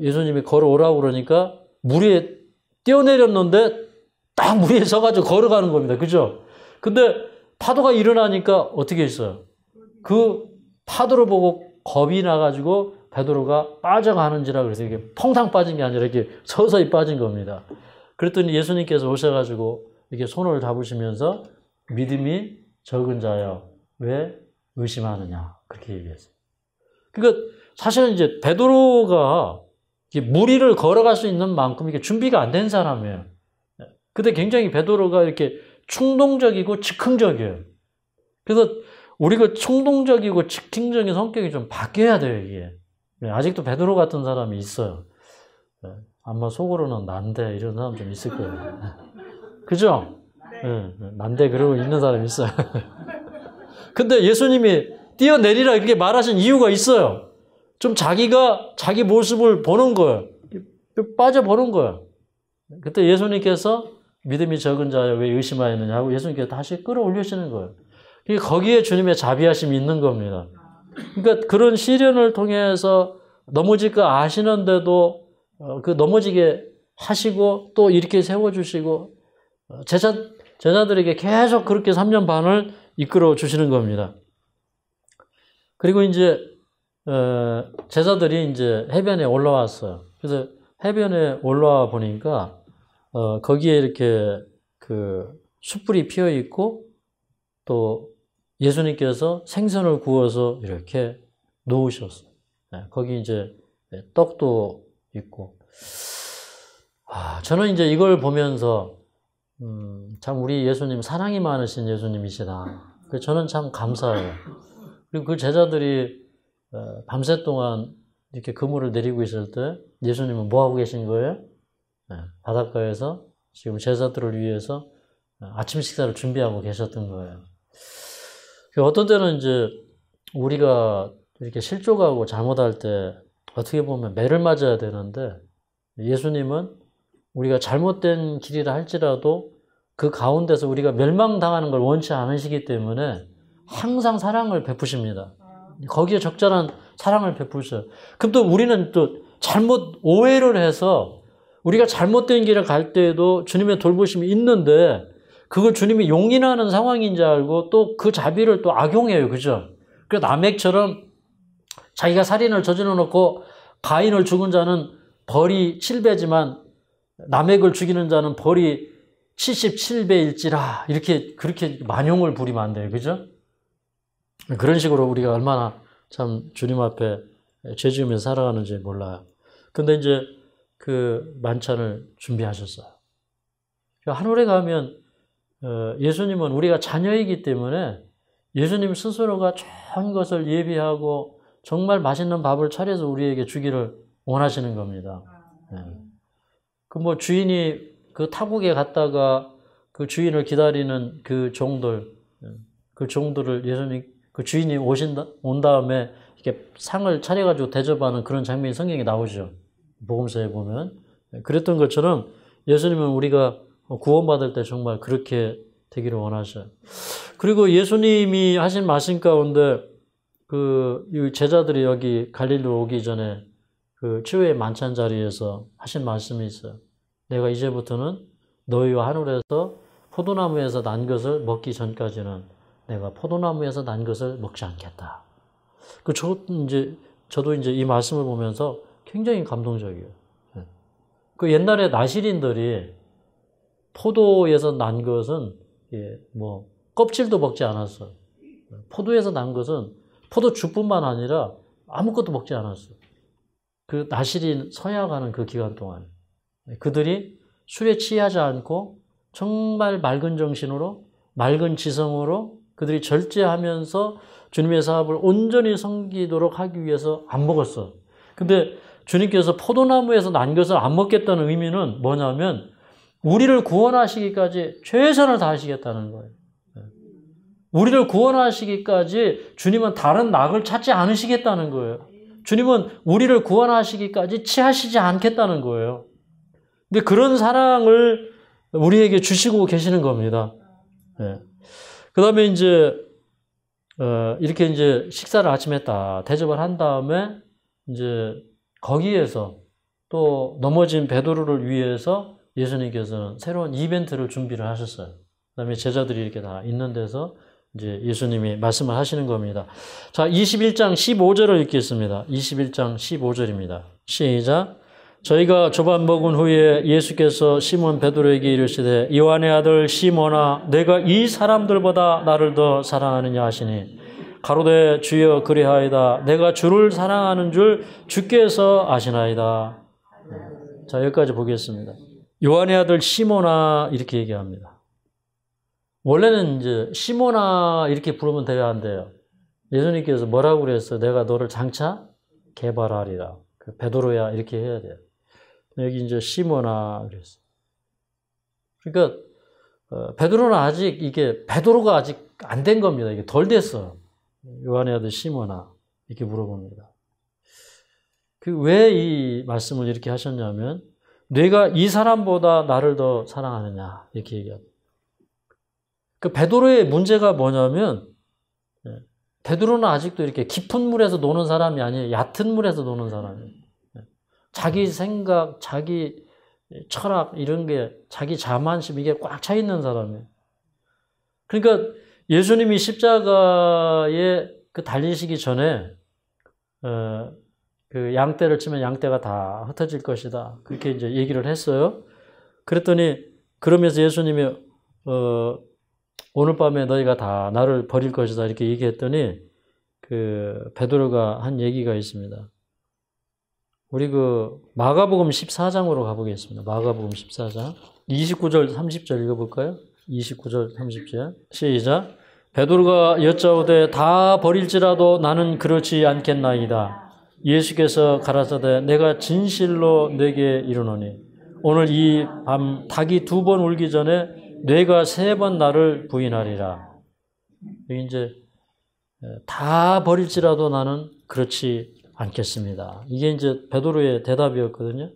예수님이 걸어오라고 그러니까 물 위에 뛰어내렸는데 딱 물 위에 서가지고 걸어가는 겁니다. 그죠? 근데 파도가 일어나니까 어떻게 했어요? 그 파도를 보고 겁이 나가지고 베드로가 빠져가는지라 그래서 이게 펑탕 빠진 게 아니라 이렇게 서서히 빠진 겁니다. 그랬더니 예수님께서 오셔가지고 이렇게 손을 잡으시면서 믿음이 적은 자여 왜 의심하느냐 그렇게 얘기했어요. 그러니까 사실은 이제 베드로가 물 위를 걸어갈 수 있는 만큼 이게 준비가 안 된 사람이에요. 근데 굉장히 베드로가 이렇게 충동적이고 즉흥적이에요. 그래서 우리가 충동적이고 즉흥적인 성격이 좀 바뀌어야 돼요, 이게. 아직도 베드로 같은 사람이 있어요. 아마 속으로는 난데 이런 사람 좀 있을 거예요. 그죠? 네, 난데 그러고 있는 사람이 있어요. 근데 예수님이 뛰어내리라 이렇게 말하신 이유가 있어요. 좀 자기 모습을 보는 거예요. 빠져보는 거예요. 그때 예수님께서 믿음이 적은 자여 왜 의심하였느냐 하고 예수님께서 다시 끌어올리시는 거예요. 거기에 주님의 자비하심이 있는 겁니다. 그러니까 그런 시련을 통해서 넘어질 거 아시는데도 넘어지게 하시고 또 이렇게 세워주시고 제자들에게 계속 그렇게 3년 반을 이끌어 주시는 겁니다. 그리고 이제 제자들이 이제 해변에 올라왔어요. 그래서 해변에 올라와 보니까 거기에 이렇게 숯불이 피어 있고 또 예수님께서 생선을 구워서 이렇게 놓으셨어요. 거기 이제 떡도 있고. 저는 이제 이걸 보면서 참 우리 예수님 사랑이 많으신 예수님이시다. 그래서 저는 참 감사해요. 그리고 그 제자들이 밤새 동안 이렇게 그물을 내리고 있을 때 예수님은 뭐 하고 계신 거예요? 바닷가에서 지금 제자들을 위해서 아침 식사를 준비하고 계셨던 거예요. 어떤 때는 이제 우리가 이렇게 실족하고 잘못할 때 어떻게 보면 매를 맞아야 되는데 예수님은 우리가 잘못된 길이라 할지라도 그 가운데서 우리가 멸망당하는 걸 원치 않으시기 때문에 항상 사랑을 베푸십니다. 거기에 적절한 사랑을 베푸셔요. 그럼 또 우리는 또 잘못 오해를 해서 우리가 잘못된 길을 갈 때에도 주님의 돌보심이 있는데 그걸 주님이 용인하는 상황인지 알고 또 그 자비를 또 악용해요. 그죠? 그래서 남액처럼 자기가 살인을 저질러 놓고 가인을 죽은 자는 벌이 7배지만 남액을 죽이는 자는 벌이 77배일지라 이렇게 그렇게 만용을 부리면 안 돼요. 그죠? 그런 식으로 우리가 얼마나 참 주님 앞에 죄 지으면서 살아가는지 몰라요. 근데 이제 그 만찬을 준비하셨어요. 하늘에 가면 예수님은 우리가 자녀이기 때문에 예수님 스스로가 좋은 것을 예비하고 정말 맛있는 밥을 차려서 우리에게 주기를 원하시는 겁니다. 그 뭐 주인이 그 타국에 갔다가 그 주인을 기다리는 그 종들을 예수님 그 주인이 온 다음에 이렇게 상을 차려가지고 대접하는 그런 장면이 성경에 나오죠. 복음서에 보면. 그랬던 것처럼 예수님은 우리가 구원받을 때 정말 그렇게 되기를 원하셔요. 그리고 예수님이 하신 말씀 가운데 그 제자들이 여기 갈릴리로 오기 전에 그 최후의 만찬 자리에서 하신 말씀이 있어요. 내가 이제부터는 너희와 하늘에서 포도나무에서 난 것을 먹기 전까지는 내가 포도나무에서 난 것을 먹지 않겠다. 저도 이제 이 말씀을 보면서 굉장히 감동적이에요. 그 옛날에 나시린들이 포도에서 난 것은 뭐 껍질도 먹지 않았어. 포도에서 난 것은 포도주뿐만 아니라 아무것도 먹지 않았어. 그 나시린 서약하는 그 기간 동안 그들이 술에 취하지 않고 정말 맑은 정신으로 맑은 지성으로 그들이 절제하면서 주님의 사업을 온전히 섬기도록 하기 위해서 안 먹었어. 근데 주님께서 포도나무에서 난 것을 안 먹겠다는 의미는 뭐냐면 우리를 구원하시기까지 최선을 다하시겠다는 거예요. 우리를 구원하시기까지 주님은 다른 낙을 찾지 않으시겠다는 거예요. 주님은 우리를 구원하시기까지 취하시지 않겠다는 거예요. 근데 그런 사랑을 우리에게 주시고 계시는 겁니다. 그 다음에 이제, 이렇게 이제 식사를 아침에 딱 대접을 한 다음에 이제 거기에서 또 넘어진 베드로를 위해서 예수님께서는 새로운 이벤트를 준비를 하셨어요. 그 다음에 제자들이 이렇게 다 있는 데서 이제 예수님이 말씀을 하시는 겁니다. 자, 21장 15절을 읽겠습니다. 21장 15절입니다. 시작. 저희가 조반 먹은 후에 예수께서 시몬 베드로에게 이르시되 요한의 아들 시몬아 내가 이 사람들보다 나를 더 사랑하느냐 하시니 가로되 주여 그리하이다. 내가 주를 사랑하는 줄 주께서 아시나이다. 자, 여기까지 보겠습니다. 요한의 아들 시몬아 이렇게 얘기합니다. 원래는 이제 시몬아 이렇게 부르면 돼야 안 돼요. 예수님께서 뭐라고 그랬어요? 내가 너를 장차 개발하리라. 베드로야 이렇게 해야 돼요. 여기 이제 시몬아 그랬어요. 그러니까 베드로는 아직 베드로가 아직 안 된 겁니다. 이게 덜 됐어. 요한의 아들 시몬아 이렇게 물어봅니다. 왜 이 말씀을 이렇게 하셨냐면 내가 이 사람보다 나를 더 사랑하느냐 이렇게 얘기합니다. 그 베드로의 문제가 뭐냐면 베드로는 아직도 이렇게 깊은 물에서 노는 사람이 아니에요. 얕은 물에서 노는 사람이에요. 자기 생각, 자기 철학 이런 게 자기 자만심 이게 꽉 차 있는 사람이에요. 그러니까 예수님이 십자가에 그 달리시기 전에 그 양떼를 치면 양떼가 다 흩어질 것이다. 그렇게 이제 얘기를 했어요. 그랬더니 그러면서 예수님이 오늘 밤에 너희가 다 나를 버릴 것이다 이렇게 얘기했더니 그 베드로가 한 얘기가 있습니다. 우리 그 마가복음 14장으로 가보겠습니다. 마가복음 14장 29절 30절 읽어볼까요? 29절 30절 시작. 베드로가 여짜오되 다 버릴지라도 나는 그렇지 않겠나이다. 예수께서 가라사대 내가 진실로 내게 이르노니 오늘 이 밤 닭이 2번 울기 전에 뇌가 3번 나를 부인하리라. 여기 이제 다 버릴지라도 나는 그렇지 않겠습니다. 이게 이제 베드로의 대답이었거든요.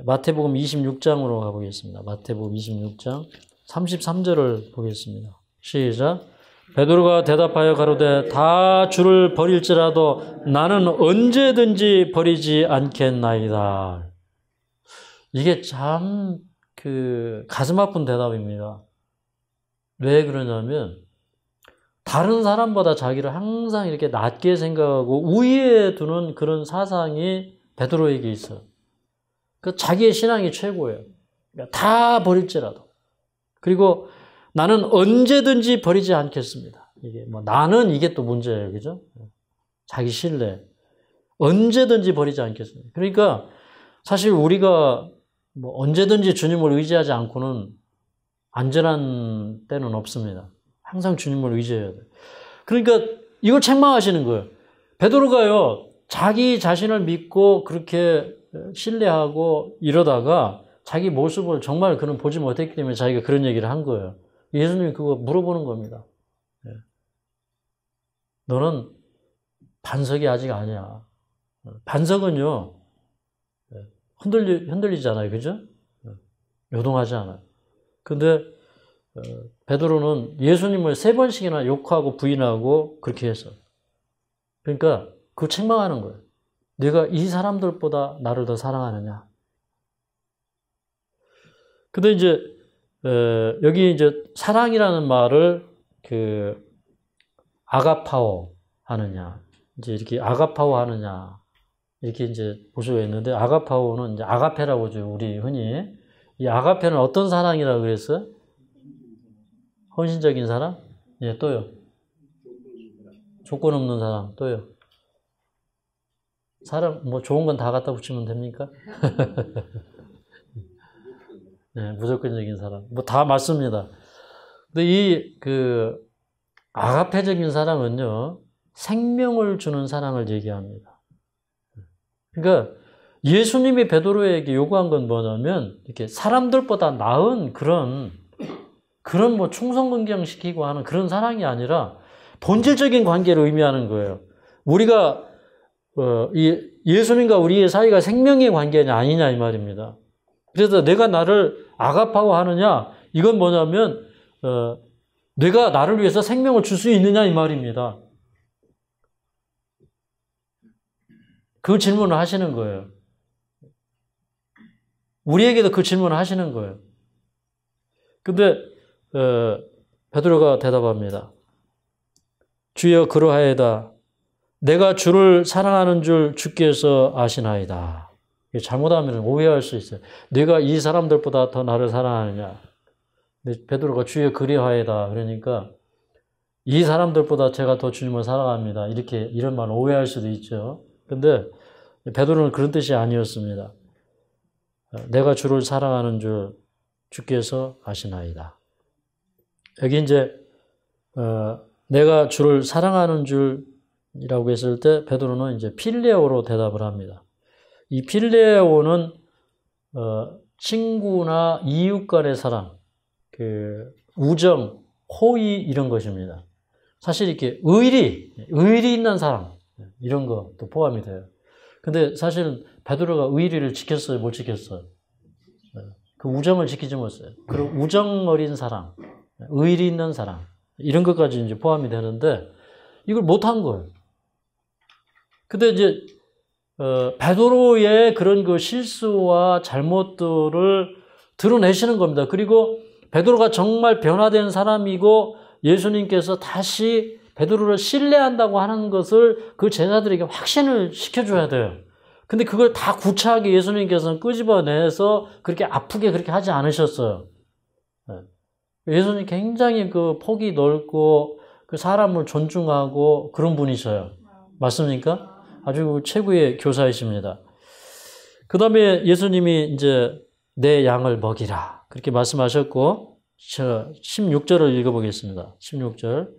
마태복음 26장으로 가보겠습니다. 마태복음 26장 33절을 보겠습니다. 시작. 베드로가 대답하여 가로되 다 주를 버릴지라도 나는 언제든지 버리지 않겠나이다. 이게 참 가슴 아픈 대답입니다. 왜 그러냐면 다른 사람보다 자기를 항상 이렇게 낮게 생각하고 우위에 두는 그런 사상이 베드로에게 있어요. 그 자기의 신앙이 최고예요. 그러니까 다 버릴지라도. 그리고 나는 언제든지 버리지 않겠습니다. 이게 나는 이게 또 문제예요. 그죠? 자기 신뢰. 언제든지 버리지 않겠습니다. 그러니까 사실 우리가 언제든지 주님을 의지하지 않고는 안전한 때는 없습니다. 항상 주님을 의지해야 돼요. 그러니까 이걸 책망하시는 거예요. 베드로가요, 자기 자신을 믿고 그렇게 신뢰하고 이러다가 자기 모습을 정말 그는 보지 못했기 때문에 자기가 그런 얘기를 한 거예요. 예수님이 그거 물어보는 겁니다. 너는 반석이 아직 아니야. 반석은요, 흔들리잖아요. 그죠? 요동하지 않아요. 근데 베드로는 예수님을 3번씩이나 욕하고 부인하고 그렇게 했어. 그러니까 그걸 책망하는 거예요. 네가 이 사람들보다 나를 더 사랑하느냐? 근데 이제 여기 이제 사랑이라는 말을 아가파오 하느냐, 이제 이렇게 아가파오 하느냐 이렇게 이제 볼 수가 있는데 아가파오는 이제 아가페라고 하죠. 우리 흔히 이 아가페는 어떤 사랑이라고 그랬어요? 헌신적인 사랑? 예, 또요. 조건 없는 사랑, 또요. 사람, 좋은 건 다 갖다 붙이면 됩니까? 네, 무조건적인 사랑. 다 맞습니다. 근데 아가페적인 사랑은요, 생명을 주는 사랑을 얘기합니다. 그러니까 예수님이 베드로에게 요구한 건 뭐냐면, 이렇게 사람들보다 나은 그런 충성긍정시키고 하는 그런 사랑이 아니라 본질적인 관계를 의미하는 거예요. 우리가 예수님과 우리의 사이가 생명의 관계냐 아니냐 이 말입니다. 그래서 내가 나를 아가파고 하느냐 이건 뭐냐면 내가 나를 위해서 생명을 줄 수 있느냐 이 말입니다. 그 질문을 하시는 거예요. 우리에게도 그 질문을 하시는 거예요. 근데 베드로가 대답합니다. 주여 그러하이다. 내가 주를 사랑하는 줄 주께서 아시나이다. 잘못하면 오해할 수 있어요. 내가 이 사람들보다 더 나를 사랑하느냐. 근데 베드로가 주여 그리하이다. 그러니까 이 사람들보다 제가 더 주님을 사랑합니다. 이런 말 오해할 수도 있죠. 근데 베드로는 그런 뜻이 아니었습니다. 내가 주를 사랑하는 줄 주께서 아시나이다. 여기 이제 내가 주를 사랑하는 줄이라고 했을 때 베드로는 이제 필레오로 대답을 합니다. 이 필레오는 친구나 이웃 간의 사랑, 우정, 호의 이런 것입니다. 사실 이렇게 의리 있는 사랑 이런 것도 포함이 돼요. 근데 사실 베드로가 의리를 지켰어요, 못 지켰어요? 그 우정을 지키지 못했어요. 그리고 우정 어린 사랑, 의리 있는 사랑 이런 것까지 이제 포함이 되는데 이걸 못한 거예요. 근데 이제 베드로의 그런 그 실수와 잘못들을 드러내시는 겁니다. 그리고 베드로가 정말 변화된 사람이고 예수님께서 다시 베드로를 신뢰한다고 하는 것을 그 제자들에게 확신을 시켜줘야 돼요. 근데 그걸 다 구차하게 예수님께서는 끄집어내서 그렇게 아프게 그렇게 하지 않으셨어요. 예수님 굉장히 그 폭이 넓고 그 사람을 존중하고 그런 분이셔요. 맞습니까? 아주 최고의 교사이십니다. 그 다음에 예수님이 이제 내 양을 먹이라 그렇게 말씀하셨고 16절을 읽어보겠습니다. 16절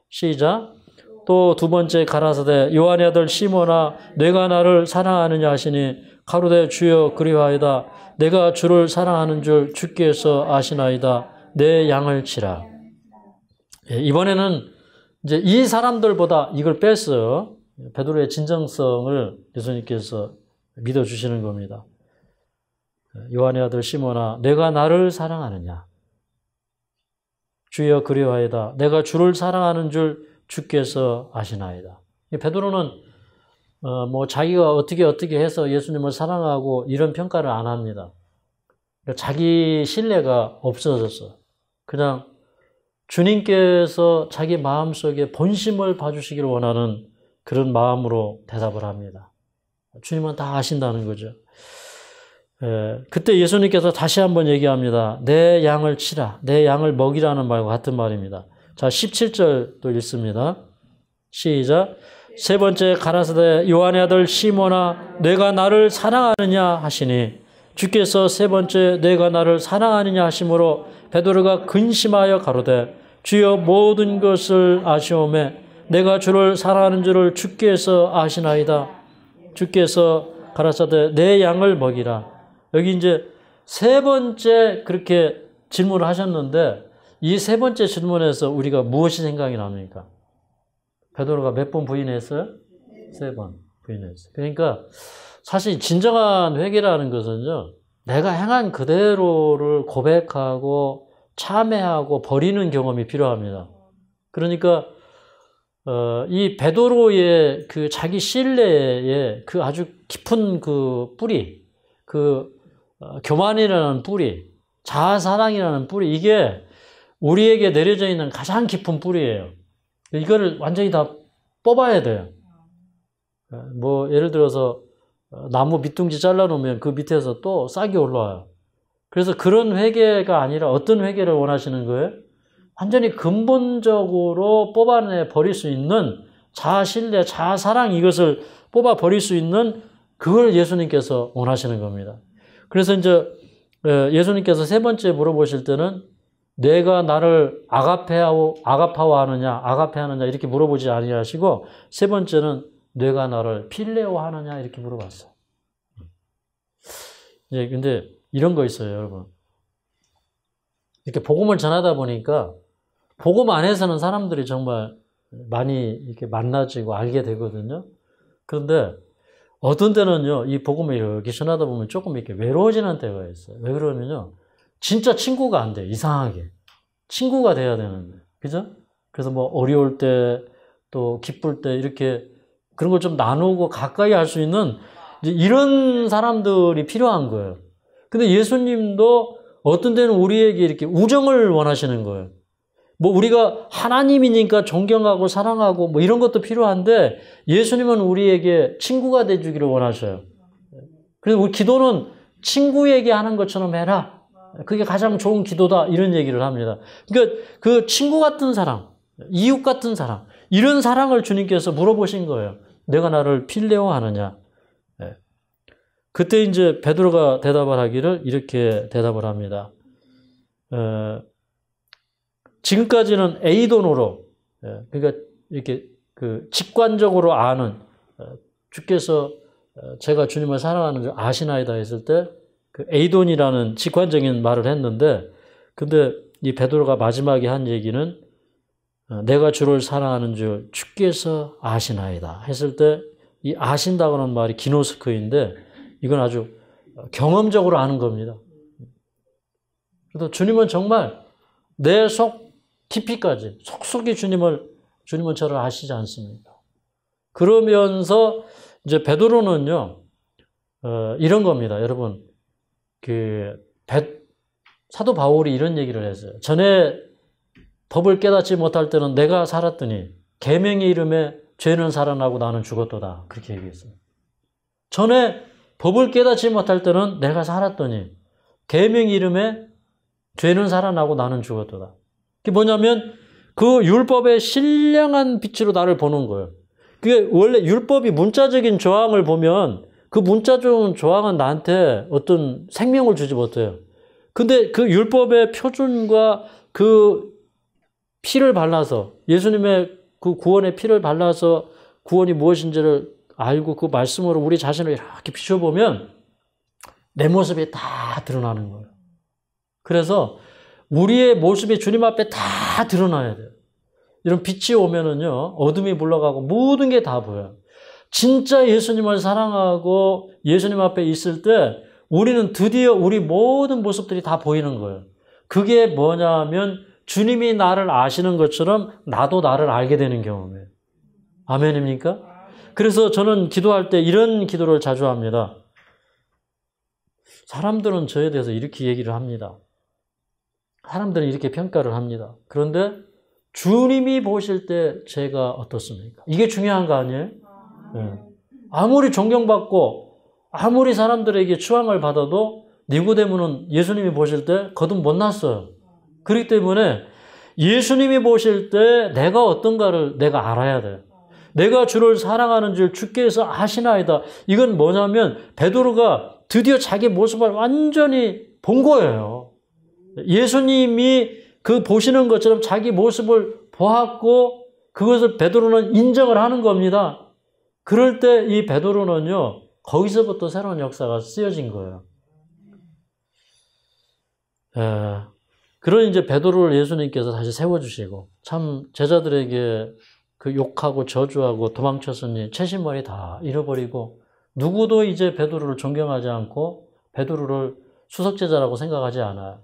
시작. 또 두 번째 가라사대 요한의 아들 시몬아 내가 나를 사랑하느냐 하시니 가로되 주여 그리하이다. 내가 주를 사랑하는 줄 주께서 아시나이다. 내 양을 치라. 이번에는 이제 이 사람들보다 이걸 뺐어요. 베드로의 진정성을 예수님께서 믿어주시는 겁니다. 요한의 아들 시몬아 내가 나를 사랑하느냐. 주여 그리하이다. 내가 주를 사랑하는 줄 주께서 아시나이다. 베드로는 뭐 자기가 어떻게 해서 예수님을 사랑하고 이런 평가를 안 합니다. 자기 신뢰가 없어졌어. 그냥 주님께서 자기 마음속에 본심을 봐주시기를 원하는 그런 마음으로 대답을 합니다. 주님은 다 아신다는 거죠. 그때 예수님께서 다시 한번 얘기합니다. 내 양을 치라. 내 양을 먹이라는 말과 같은 말입니다. 자, 17절 또 읽습니다. 시작. 세 번째 가라사대 요한의 아들 시몬아 내가 나를 사랑하느냐 하시니 주께서 세 번째 내가 나를 사랑하느냐 하심으로 베드로가 근심하여 가로되 주여 모든 것을 아시오매 내가 주를 사랑하는 줄을 주께서 아시나이다. 주께서 가라사대 내 양을 먹이라. 여기 이제 세 번째 그렇게 질문을 하셨는데 이 세 번째 질문에서 우리가 무엇이 생각이 납니까? 베드로가 몇 번 부인했어요? 세 번 부인했어요. 그러니까 사실 진정한 회개라는 것은요. 내가 행한 그대로를 고백하고 참회하고 버리는 경험이 필요합니다. 그러니까 이 베드로의 그 자기 신뢰의 그 아주 깊은 그 뿌리, 그 교만이라는 뿌리, 자아사랑이라는 뿌리, 이게 우리에게 내려져 있는 가장 깊은 뿌리예요. 이거를 완전히 다 뽑아야 돼요. 뭐 예를 들어서 나무 밑둥지 잘라놓으면 그 밑에서 또 싹이 올라와요. 그래서 그런 회개가 아니라 어떤 회개를 원하시는 거예요? 완전히 근본적으로 뽑아내 버릴 수 있는 자아신뢰, 자아사랑 이것을 뽑아 버릴 수 있는 그걸 예수님께서 원하시는 겁니다. 그래서 이제 예수님께서 세 번째 물어보실 때는 내가 나를 아가페하느냐 이렇게 물어보지 아니하시고 세 번째는 내가 나를 필레오하느냐 이렇게 물어봤어요. 예, 근데 이런 거 있어요, 여러분. 이렇게 복음을 전하다 보니까 복음 안에서는 사람들이 정말 많이 이렇게 만나지고 알게 되거든요. 그런데 어떤 때는요, 이 복음을 이렇게 전하다 보면 조금 이렇게 외로워지는 때가 있어요. 왜 그러면요, 진짜 친구가 안 돼요. 이상하게. 친구가 돼야 되는데. 그죠? 그래서 뭐 어려울 때, 또 기쁠 때 이렇게 그런 걸 좀 나누고 가까이 할 수 있는 이제 이런 사람들이 필요한 거예요. 근데 예수님도 어떤 때는 우리에게 이렇게 우정을 원하시는 거예요. 뭐 우리가 하나님이니까 존경하고 사랑하고 뭐 이런 것도 필요한데 예수님은 우리에게 친구가 돼주기를 원하셔요. 그래서 우리 기도는 친구에게 하는 것처럼 해라. 그게 가장 좋은 기도다. 이런 얘기를 합니다. 그러니까 그 친구 같은 사랑, 이웃 같은 사랑, 이런 사랑을 주님께서 물어보신 거예요. 내가 나를 필레오 하느냐. 그때 이제 베드로가 대답을 하기를 이렇게 대답을 합니다. 지금까지는 에이돈으로, 그러니까 이렇게 그 직관적으로 아는, 주께서 제가 주님을 사랑하는 줄 아시나이다 했을 때 그 에이돈이라는 직관적인 말을 했는데, 근데 이 베드로가 마지막에 한 얘기는 내가 주를 사랑하는 줄 주께서 아시나이다 했을 때 이 아신다고 하는 말이 기노스코인데 이건 아주 경험적으로 아는 겁니다. 그래서 주님은 정말 내 속 깊이까지 속속이 주님은 저를 아시지 않습니까? 그러면서 이제 베드로는요 이런 겁니다, 여러분. 사도 바울이 이런 얘기를 했어요. 전에 법을 깨닫지 못할 때는 내가 살았더니 계명의 이름에 죄는 살아나고 나는 죽었도다. 그렇게 얘기했어요. 전에 법을 깨닫지 못할 때는 내가 살았더니 계명의 이름에 죄는 살아나고 나는 죽었도다. 그게 뭐냐면 그 율법의 신령한 빛으로 나를 보는 거예요. 그게 원래 율법이 문자적인 조항을 보면 그 문자적인 조항은 나한테 어떤 생명을 주지 못해요. 근데 그 율법의 표준과 그 피를 발라서 예수님의 그 구원의 피를 발라서 구원이 무엇인지를 알고 그 말씀으로 우리 자신을 이렇게 비춰보면 내 모습이 다 드러나는 거예요. 그래서 우리의 모습이 주님 앞에 다 드러나야 돼요. 이런 빛이 오면은요, 어둠이 물러가고 모든 게 다 보여요. 진짜 예수님을 사랑하고 예수님 앞에 있을 때 우리는 드디어 우리 모든 모습들이 다 보이는 거예요. 그게 뭐냐면 주님이 나를 아시는 것처럼 나도 나를 알게 되는 경험이에요. 아멘입니까? 그래서 저는 기도할 때 이런 기도를 자주 합니다. 사람들은 저에 대해서 이렇게 얘기를 합니다. 사람들은 이렇게 평가를 합니다. 그런데 주님이 보실 때 제가 어떻습니까? 이게 중요한 거 아니에요? 네. 아무리 존경받고 아무리 사람들에게 추앙을 받아도 니고데모는 예수님이 보실 때 거듭 못 났어요. 그렇기 때문에 예수님이 보실 때 내가 어떤가를 내가 알아야 돼요. 내가 주를 사랑하는 줄 주께서 아시나이다. 이건 뭐냐면 베드로가 드디어 자기 모습을 완전히 본 거예요. 예수님이 그 보시는 것처럼 자기 모습을 보았고 그것을 베드로는 인정을 하는 겁니다. 그럴 때 이 베드로는요, 거기서부터 새로운 역사가 쓰여진 거예요. 그런 이제 베드로를 예수님께서 다시 세워주시고, 참 제자들에게 그 욕하고 저주하고 도망쳤으니 채신머리 다 잃어버리고, 누구도 이제 베드로를 존경하지 않고 베드로를 수석제자라고 생각하지 않아요.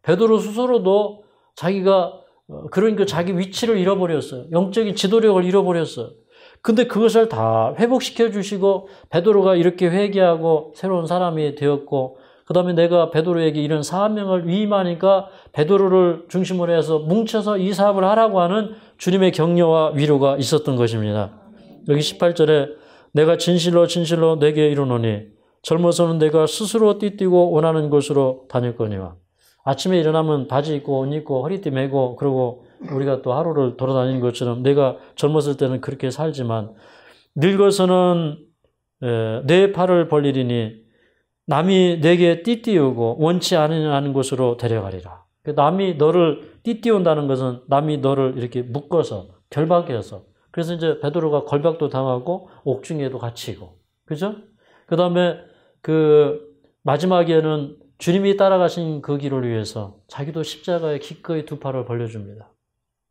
베드로 스스로도 자기가 그러니까 자기 위치를 잃어버렸어요. 영적인 지도력을 잃어버렸어요. 근데 그것을 다 회복시켜 주시고 베드로가 이렇게 회개하고 새로운 사람이 되었고 그 다음에 내가 베드로에게 이런 사명을 위임하니까 베드로를 중심으로 해서 뭉쳐서 이 사업을 하라고 하는 주님의 격려와 위로가 있었던 것입니다. 여기 18절에 내가 진실로 진실로 내게 이르노니 젊어서는 내가 스스로 띠뛰고 원하는 곳으로 다닐 거니와 아침에 일어나면 바지 입고 옷 입고 허리띠 메고 그러고 우리가 또 하루를 돌아다니는 것처럼 내가 젊었을 때는 그렇게 살지만 늙어서는 내 팔을 벌리리니 남이 내게 띠띠우고 원치 않은 곳으로 데려가리라. 남이 너를 띠띠운다는 것은 남이 너를 이렇게 묶어서 결박해서 그래서 이제 베드로가 걸박도 당하고 옥중에도 갇히고 그죠? 그 다음에 그 마지막에는 주님이 따라가신 그 길을 위해서 자기도 십자가에 기꺼이 두 팔을 벌려줍니다.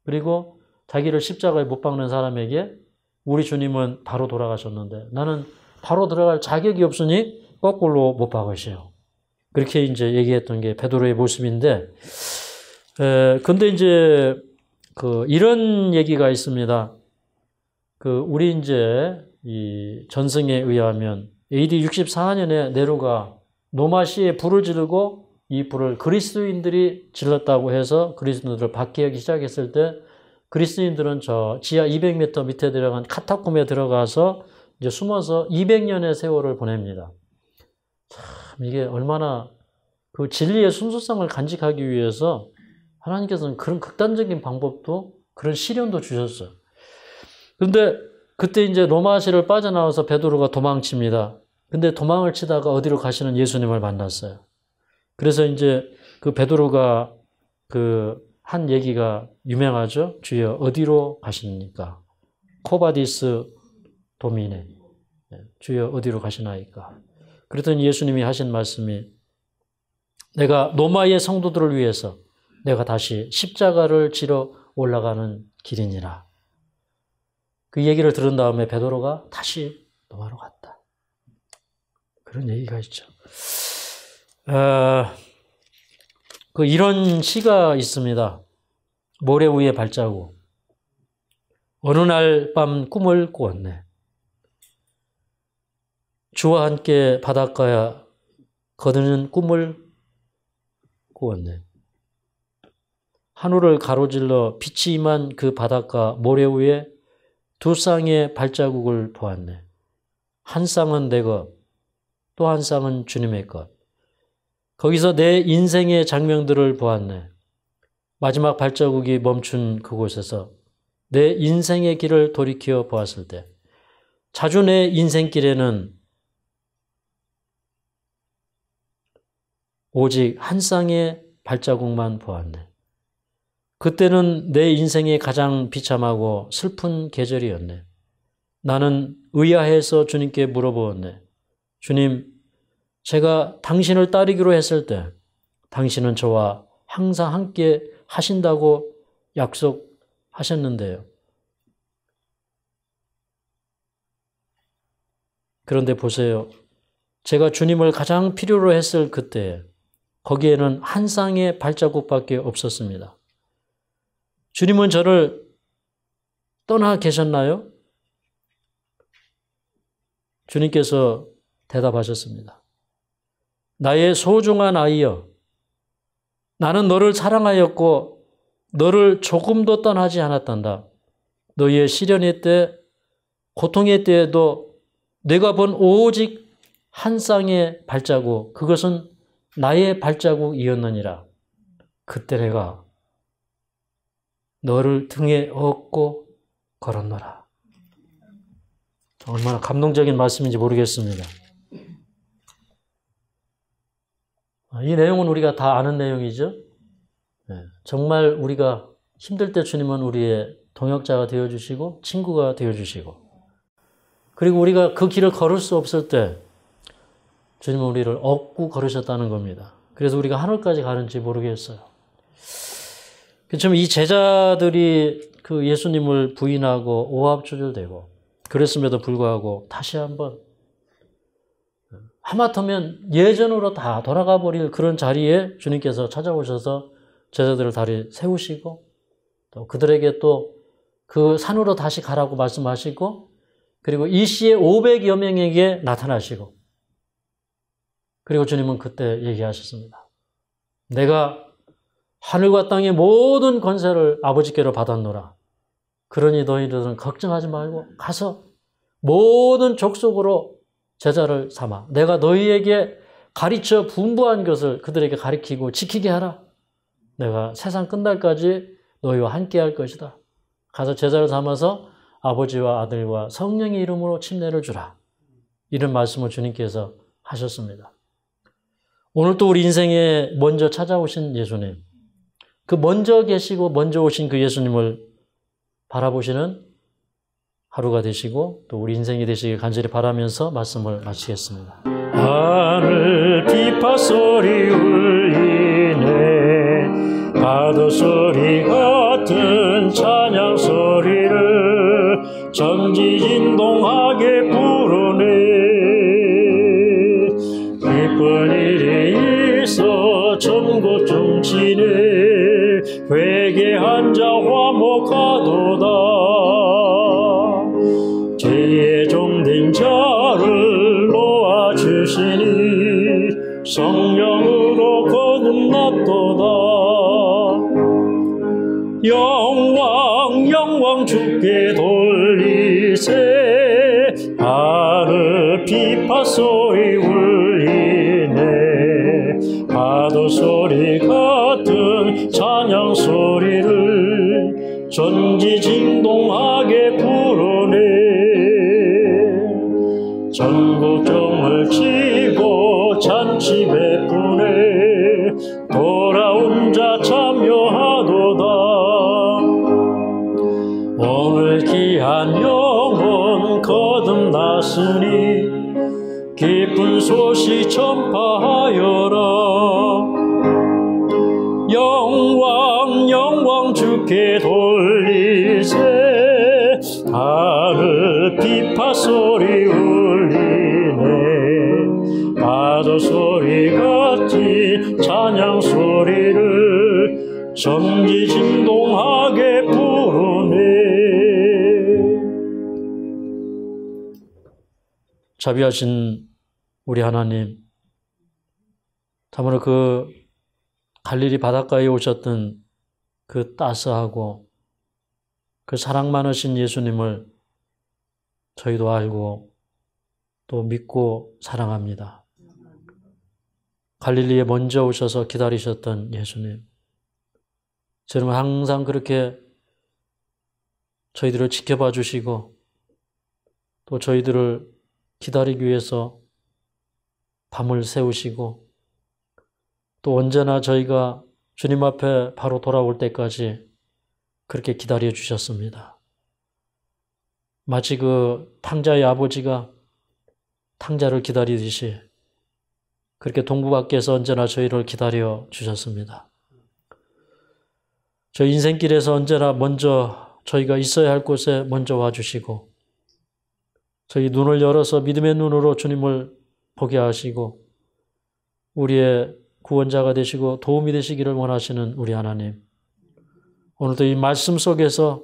그리고 자기를 십자가에 못 박는 사람에게 우리 주님은 바로 돌아가셨는데 나는 바로 들어갈 자격이 없으니 거꾸로 못 박으시오. 그렇게 이제 얘기했던 게 베드로의 모습인데, 근데 이제 이런 얘기가 있습니다. 우리 이제 이 전승에 의하면 AD 64년에 네로가 노마시에 불을 지르고 이 불을 그리스도인들이 질렀다고 해서 그리스도인들을 박해하기 시작했을 때 그리스도인들은 저 지하 200m 밑에 들어간 카타콤에 들어가서 이제 숨어서 200년의 세월을 보냅니다. 참 이게 얼마나 그 진리의 순수성을 간직하기 위해서 하나님께서는 그런 극단적인 방법도 그런 시련도 주셨어요. 그런데 그때 이제 로마시를 빠져나와서 베드로가 도망칩니다. 근데 도망을 치다가 어디로 가시는 예수님을 만났어요. 그래서 이제 그 베드로가 한 얘기가 유명하죠. 주여 어디로 가십니까? 코바디스 도미네. 주여 어디로 가시나이까? 그랬더니 예수님이 하신 말씀이 내가 로마의 성도들을 위해서 내가 다시 십자가를 지러 올라가는 길이니라. 그 얘기를 들은 다음에 베드로가 다시 로마로 갔다. 그런 얘기가 있죠. 이런 시가 있습니다. 모래 위에 발자국. 어느 날 밤 꿈을 꾸었네. 주와 함께 바닷가에 거드는 꿈을 꾸었네. 하늘을 가로질러 빛이 임한 그 바닷가 모래 위에 두 쌍의 발자국을 보았네. 한 쌍은 내 것, 또 한 쌍은 주님의 것. 거기서 내 인생의 장면들을 보았네. 마지막 발자국이 멈춘 그곳에서 내 인생의 길을 돌이켜 보았을 때 자주 내 인생길에는 오직 한 쌍의 발자국만 보았네. 그때는 내 인생의 가장 비참하고 슬픈 계절이었네. 나는 의아해서 주님께 물어보았네. 주님, 제가 당신을 따르기로 했을 때 당신은 저와 항상 함께 하신다고 약속하셨는데요. 그런데 보세요. 제가 주님을 가장 필요로 했을 그때 거기에는 한 쌍의 발자국밖에 없었습니다. 주님은 저를 떠나 계셨나요? 주님께서 대답하셨습니다. 나의 소중한 아이여, 나는 너를 사랑하였고 너를 조금도 떠나지 않았단다. 너의 시련의 때, 고통의 때에도 내가 본 오직 한 쌍의 발자국, 그것은 나의 발자국이었느니라. 그때 내가 너를 등에 업고 걸었노라. 얼마나 감동적인 말씀인지 모르겠습니다. 이 내용은 우리가 다 아는 내용이죠. 정말 우리가 힘들 때 주님은 우리의 동역자가 되어주시고 친구가 되어주시고, 그리고 우리가 그 길을 걸을 수 없을 때 주님은 우리를 업고 걸으셨다는 겁니다. 그래서 우리가 하늘까지 가는지 모르겠어요. 그렇지만 이 제자들이 그 예수님을 부인하고 오합조절되고 그랬음에도 불구하고 다시 한번 하마터면 예전으로 다 돌아가 버릴 그런 자리에 주님께서 찾아오셔서 제자들을 다리 세우시고 또 그들에게 또 그 산으로 다시 가라고 말씀하시고, 그리고 이 시에 500여 명에게 나타나시고, 그리고 주님은 그때 얘기하셨습니다. 내가 하늘과 땅의 모든 권세를 아버지께로 받았노라. 그러니 너희들은 걱정하지 말고 가서 모든 족속으로 제자를 삼아 내가 너희에게 가르쳐 분부한 것을 그들에게 가르치고 지키게 하라. 내가 세상 끝날까지 너희와 함께 할 것이다. 가서 제자를 삼아서 아버지와 아들과 성령의 이름으로 침례를 주라. 이런 말씀을 주님께서 하셨습니다. 오늘 또 우리 인생에 먼저 찾아오신 예수님, 그 먼저 계시고 먼저 오신 그 예수님을 바라보시는 하루가 되시고 또 우리 인생이 되시길 간절히 바라면서 말씀을 마치겠습니다. 하늘 비파 소리 울리네, 파도 소리 같은 찬양 소리를 전지진동하게 부르네. 기쁜 일이 있어 전국 중진에 회개한 자 화목하도다. 죄의 종된 자를 놓아주시니 성령으로 거듭났도다. 영광 주께 돌리세. 하늘 비파 소리 울리네, 파도 소리 같은 찬양 소리를 전지진동하게 부르네. 전국종을 치고 잔치 베푸네, 돌아온 자 참여하도다. 오늘 귀한 영혼 거듭났으니 기쁜 소식 전파하여라. 영광 주께 돌리세. 하늘 비파 소리 울리네, 파도 소리 같이 찬양 소리를 전지진동하게 부르네. 자비하신 우리 하나님, 참으로 그 갈릴리 바닷가에 오셨던 그 따스하고 그 사랑 많으신 예수님을 저희도 알고 또 믿고 사랑합니다. 갈릴리에 먼저 오셔서 기다리셨던 예수님, 저는 항상 그렇게 저희들을 지켜봐 주시고 또 저희들을 기다리기 위해서 밤을 새우시고 또 언제나 저희가 주님 앞에 바로 돌아올 때까지 그렇게 기다려 주셨습니다. 마치 그 탕자의 아버지가 탕자를 기다리듯이 그렇게 동부 밖에서 언제나 저희를 기다려 주셨습니다. 저희 인생길에서 언제나 먼저 저희가 있어야 할 곳에 먼저 와주시고 저희 눈을 열어서 믿음의 눈으로 주님을 보게 하시고 우리의 구원자가 되시고 도움이 되시기를 원하시는 우리 하나님, 오늘도 이 말씀 속에서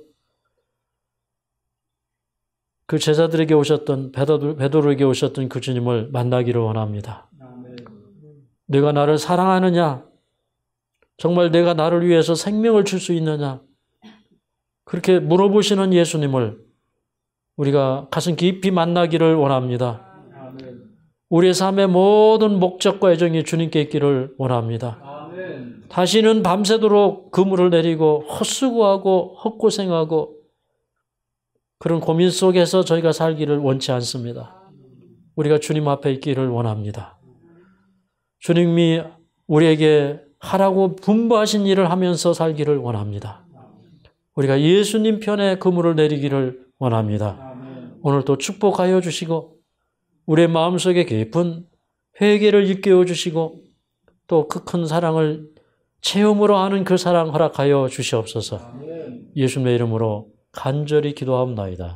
그 제자들에게 오셨던 베드로에게 오셨던 그 주님을 만나기를 원합니다. 내가 나를 사랑하느냐? 정말 내가 나를 위해서 생명을 줄 수 있느냐? 그렇게 물어보시는 예수님을 우리가 가슴 깊이 만나기를 원합니다. 우리의 삶의 모든 목적과 애정이 주님께 있기를 원합니다. 다시는 밤새도록 그물을 내리고 헛수고하고 헛고생하고 그런 고민 속에서 저희가 살기를 원치 않습니다. 우리가 주님 앞에 있기를 원합니다. 주님이 우리에게 하라고 분부하신 일을 하면서 살기를 원합니다. 우리가 예수님 편에 그물을 내리기를 원합니다. 오늘 또 축복하여 주시고 우리의 마음속에 깊은 회개를 일깨워 주시고 또 그 큰 사랑을 체험으로 하는 그 사랑 허락하여 주시옵소서. 예수님의 이름으로 간절히 기도하옵나이다.